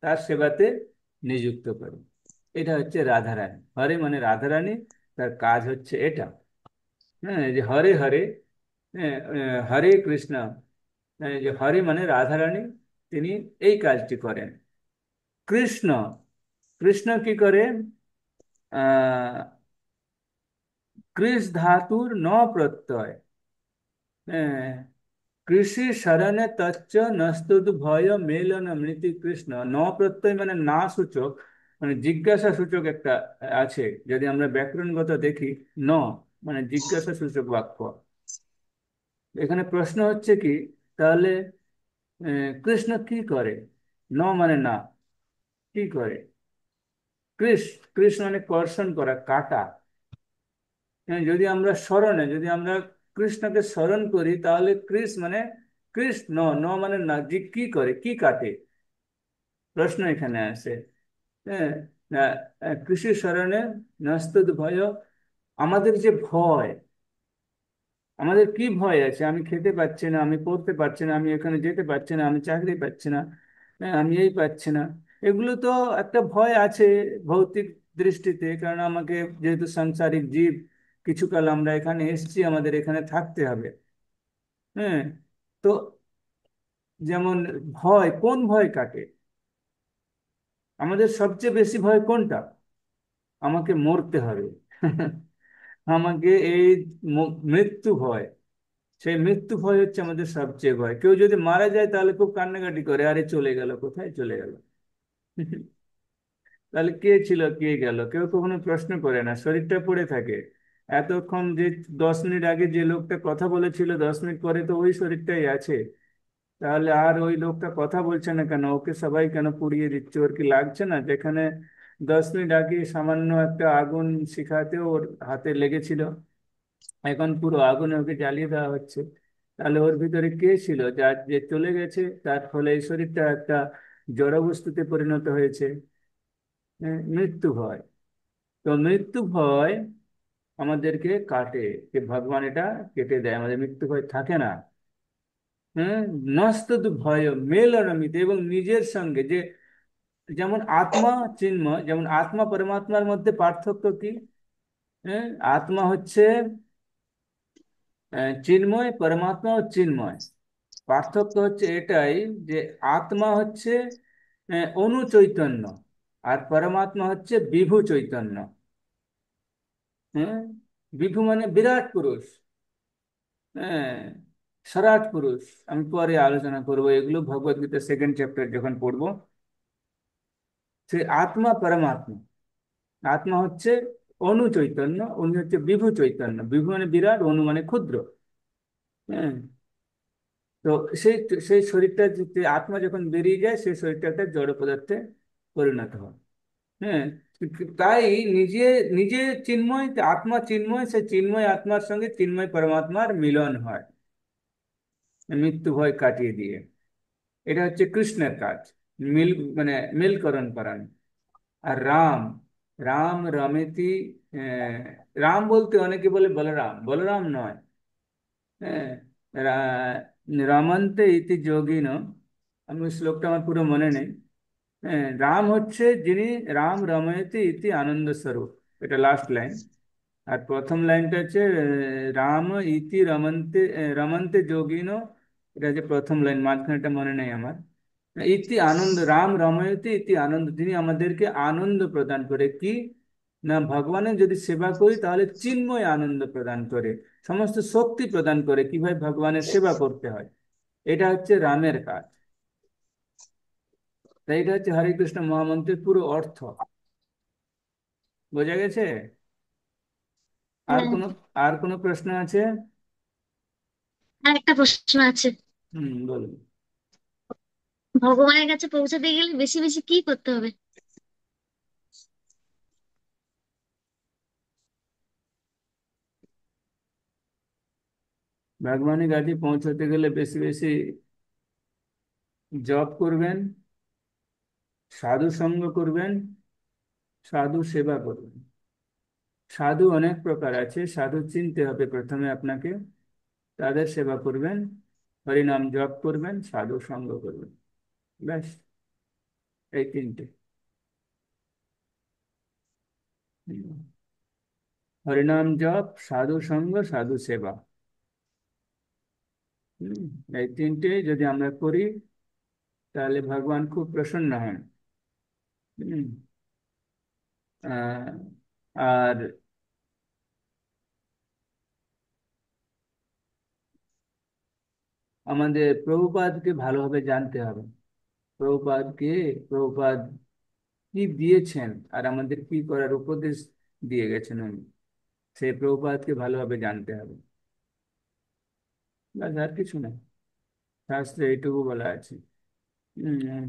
তার সেবাতে নিযুক্ত করে। এটা হচ্ছে রাধারানী। হরে মানে রাধারানী, তার কাজ হচ্ছে এটা। হ্যাঁ, যে হরে হরে, হ্যাঁ, হরে কৃষ্ণ, যে হরে মানে রাধারানী, তিনি এই কাজটি করেন। কৃষ্ণ, কৃষ্ণ কি করে? আহ কৃষ ধাতুর ন প্রত্যয়, হ্যাঁ, কৃষি শরণে তচ্চ নস্তুত ভয় মেলন মৃতি কৃষ্ণ। ন প্রত্যয় মানে না সূচক, মানে জিজ্ঞাসা সূচক একটা আছে। যদি আমরা ব্যাকরণগত দেখি, ন মানে জিজ্ঞাসা সূচক বাক্য। এখানে প্রশ্ন হচ্ছে কি, তাহলে কৃষ্ণ কি করে? ন মানে না, কি করে? কৃষ, কৃষ মানে কর্ষণ করা, কাটা। হ্যাঁ, যদি আমরা স্মরণে, যদি আমরা কৃষ্ণকে স্মরণ করি, তাহলে কৃষ মানে কৃষ্ণ, ন মানে না, যে কি করে, কি কাটে, প্রশ্ন এখানে আসে। হ্যাঁ, কৃষি স্মরণে নস্তুত ভয়, আমাদের যে ভয়, আমাদের কি ভয় আছে? আমি খেতে পাচ্ছি না, আমি পড়তে পারছি না, আমি এখানে যেতে পারছি না, আমি চাকরি পাচ্ছি না, হ্যাঁ, আমি এই পাচ্ছি না। এগুলো তো একটা ভয় আছে ভৌতিক দৃষ্টিতে, কারণ আমাকে, যেহেতু সাংসারিক জীব, কিছুকাল আমরা এখানে এসেছি, আমাদের এখানে থাকতে হবে। হ্যাঁ, তো যেমন ভয়, কোন ভয় কাটে? আমাদের সবচেয়ে বেশি ভয় কোনটা? আমাকে মরতে হবে। আমাকে এই মৃত্যু ভয়, সেই মৃত্যু ভয় হচ্ছে আমাদের সবচেয়ে ভয়। কেউ যদি মারা যায় তাহলে খুব কান্নাকাটি করে, আরে চলে গেল, কোথায় চলে গেল। তাহলে কে ছিল, কে গেল, কেউ কখনো প্রশ্ন করে না, শরীরটা পড়ে থাকে। এতক্ষণ যে 10 মিনিট আগে যে লোকটা কথা বলেছিল, 10 মিনিট পরে তো ওই শরীরটাই আছে। তাহলে আর ওই লোকটা কথা বলছে না কেন? ওকে সবাই কেন পুড়িয়ে দিচ্ছে? ওর কি লাগছে না যেখানে 10 মিনিট আগে সামান্য একটা আগুন শিখাতে ওর হাতে লেগেছিল, এখন পুরো আগুনে ওকে জ্বালিয়ে দেওয়া হচ্ছে? তাহলে ওর ভিতরে কে ছিল, যার যে চলে গেছে, তার ফলে এই শরীরটা একটা জড় বস্তুতে পরিণত হয়েছে। মৃত্যু ভয়। তো মৃত্যু ভয় আমাদেরকে কাটে, যে ভগবান এটা কেটে দেয়, আমাদের মৃত্যু ভয় থাকে না। হ্যাঁ, নস্ত ভয় মেলনমিত, এবং নিজের সঙ্গে যে, যেমন আত্মা চিন্ময়, যেমন আত্মা পরমাত্মার মধ্যে পার্থক্য কি? হ্যাঁ, আত্মা হচ্ছে চিন্ময়, পরমাত্মা ও চিন্ময়। পার্থক্য হচ্ছে এটাই, যে আত্মা হচ্ছে অনু চৈতন্য, আর পরমাত্মা হচ্ছে বিভু চৈতন্য। হ্যাঁ, বিভু মানে বিরাট পুরুষ, হ্যাঁ, সরাট পুরুষ। আমি পরে আলোচনা করবো এগুলো, ভগবদ গীতা 2nd চ্যাপ্টার যখন পড়বো। সে আত্মা পরমাত্মা, আত্মা হচ্ছে অনু চৈতন্য, উনি হচ্ছে বিভু চৈতন্য। বিভু মানে বিরাট, অনু মানে ক্ষুদ্র। হ্যাঁ, তো সেই, সেই শরীরটা আত্মা যখন বেরিয়ে যায়, সেই শরীরটা একটা জড় পদার্থে পরিণত হয়। হ্যাঁ, তাই নিজে, নিজে চিন্ময়, আত্মা চিন্ময়, সে চিন্ময় আত্মার সঙ্গে চিন্ময় পরমাত্মার মিলন হয় মৃত্যু ভয় কাটিয়ে দিয়ে। এটা হচ্ছে কৃষ্ণের কাজ, মিল, মানে মিলকরণ করান। আর রাম, রাম রমেতি, আহ, রাম বলতে অনেকে বলে বলরাম, বলরাম নয়। হ্যাঁ, রমন্তে ইতি যোগিন, আমি ওই শ্লোকটা আমার পুরো মনে নেই। হ্যাঁ, রাম হচ্ছে যিনি, রাম রময়তে ইতি আনন্দ স্বরূপ, এটা লাস্ট লাইন। আর প্রথম লাইনটা হচ্ছে রাম ইতি রমন্তে, রমন্তে যোগিনো, এটা হচ্ছে প্রথম লাইন, মাঝখানেটা মনে নেই আমার। ইতি আনন্দ, রাম রময়তে ইতি আনন্দ, তিনি আমাদেরকে আনন্দ প্রদান করে। কি না, ভগবানের যদি সেবা করি তাহলে চিন্ময় আনন্দ প্রদান করে, সমস্ত শক্তি প্রদান করে, কিভাবে ভগবানের সেবা করতে হয়। এটা হচ্ছে রামের কাজ। তাই এটা হচ্ছে হরে কৃষ্ণ মহামন্ত্রের পুরো অর্থ। বোঝা গেছে? আর হ্যাঁ, কোনো, আর কোনো প্রশ্ন আছে? আর একটা প্রশ্ন আছে। বলুন। ভগবানের কাছে পৌঁছাতে গেলে বেশি বেশি কি করতে হবে? ভগবানের কাছে পৌঁছতে গেলে বেশি বেশি জপ করবেন, সাধু সঙ্গ করবেন, সাধু সেবা করবেন। সাধু অনেক প্রকার আছে, সাধু চিনতে হবে প্রথমে আপনাকে, তাদের সেবা করবেন, হরিনাম জপ করবেন, সাধু সঙ্গ করবেন, ব্যাস, এই তিনটে। হুম। হরিনাম জপ, সাধু সঙ্গ, সাধু সেবা। হুম, এই তিনটে যদি আমরা করি, তাহলে ভগবান খুব প্রসন্ন হন। হুম। আহ, আর আমাদের প্রভুপাদকে ভালোভাবে জানতে হবে। প্রভুপাদকে, প্রভুপাদ কি দিয়েছেন আর আমাদের কি করার উপদেশ দিয়ে গেছেন উনি, সেই প্রভুপাদকে ভালোভাবে জানতে হবে। ব্যাস, আর কিছু না, শাস্ত্রে এইটুকু বলা আছে।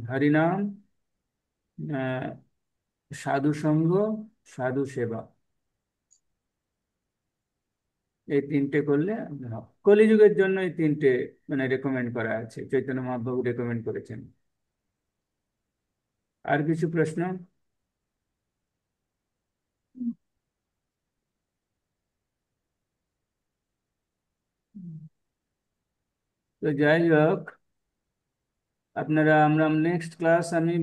হরিনাম, আহ, সাধু সঙ্গ, সাধু সেবা, এই তিনটে করলে হবে। কলিযুগের জন্য এই তিনটে মানে রেকমেন্ড করা আছে, চৈতন্য মহাপ্রভু রেকমেন্ড করেছেন। আর কিছু প্রশ্ন? তো যাই হোক, আপনারা, আমরা নেক্সট ক্লাস আমি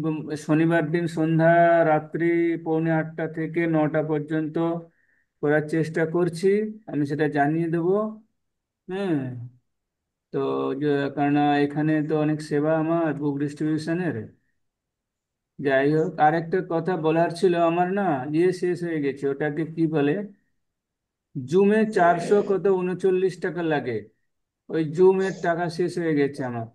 শনিবার দিন সন্ধ্যা, রাত্রি 7:45 থেকে 9টা পর্যন্ত করার চেষ্টা করছি। আমি সেটা জানিয়ে দেবো। হ্যাঁ। তো যে, কারণ এখানে তো অনেক সেবা আমার বুক ডিস্ট্রিবিউশনের। যাই হোক, আরেকটা কথা বলার ছিল আমার, না ইয়ে শেষ হয়ে গেছে, ওটাকে কি বলে, জুমে 439 টাকা লাগে। ওই জুমের টাকা শেষ হয়ে গেছে আমার।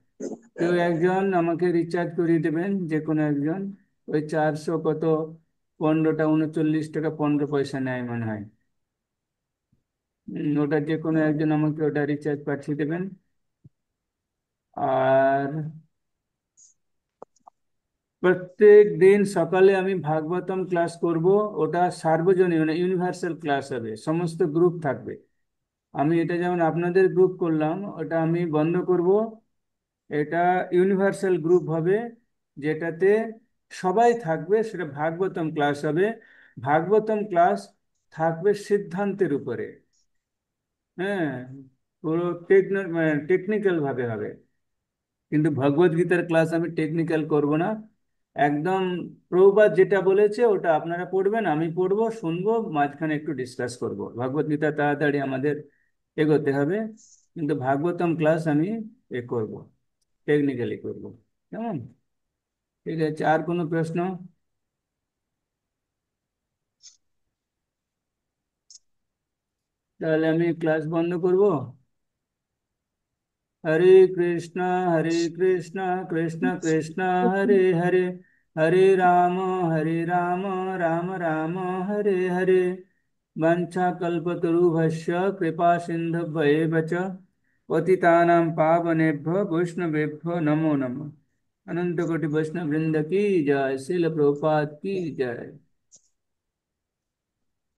কেউ একজন আমাকে রিচার্জ করিয়ে দেবেন, যে কোনো একজন। ওই 400 কত, 15টা 39 টাকা 15 পয়সা নেয় মনে হয়। ওটা যে কোনো একজন আমাকে ওটা রিচার্জ পাঠিয়ে দেবেন। আর প্রত্যেক দিন সকালে আমি ভাগবতম ক্লাস করব। ওটা সার্বজনীন মানে ইউনিভার্সাল ক্লাস হবে, সমস্ত গ্রুপ থাকবে। আমি এটা যেমন আপনাদের গ্রুপ করলাম, ওটা আমি বন্ধ করব। এটা ইউনিভার্সাল গ্রুপ হবে, যেটাতে সবাই থাকবে, সেটা ভাগবতম ক্লাস হবে। ভাগবতম ক্লাস থাকবে সিদ্ধান্তের উপরে। হ্যাঁ, পুরো টেকনিক্যাল ভাবে হবে। কিন্তু ভগবত গীতার ক্লাস আমি টেকনিক্যাল করব না, একদম প্রভুপাদ যেটা বলেছে ওটা আপনারা পড়বেন, আমি পড়বো, শুনবো, মাঝখানে একটু ডিসকাস করব। ভগবত গীতা তাড়াতাড়ি আমাদের এগোতে হবে, কিন্তু ভাগবতম ক্লাস আমি করব, টেকনিক্যালি করব। কেমন? ঠিক আছে, আর কোনো প্রশ্ন? তাহলে আমি ক্লাস বন্ধ করব। हरे कृष्णा, हरे कृष्णा, कृष्ण कृष्णा, हरे हरे, हरे राम, राम राम, हरे हरे। वंशाकल्पतरुभ्यश्च कृपा सिन्धुभ्येव च पतितानां पावनेभ्यो वैष्णवेभ्यो नमो नमः। अनंत कोटि वैष्णव वृंद की जय, शिल प्रभुपाद की जय।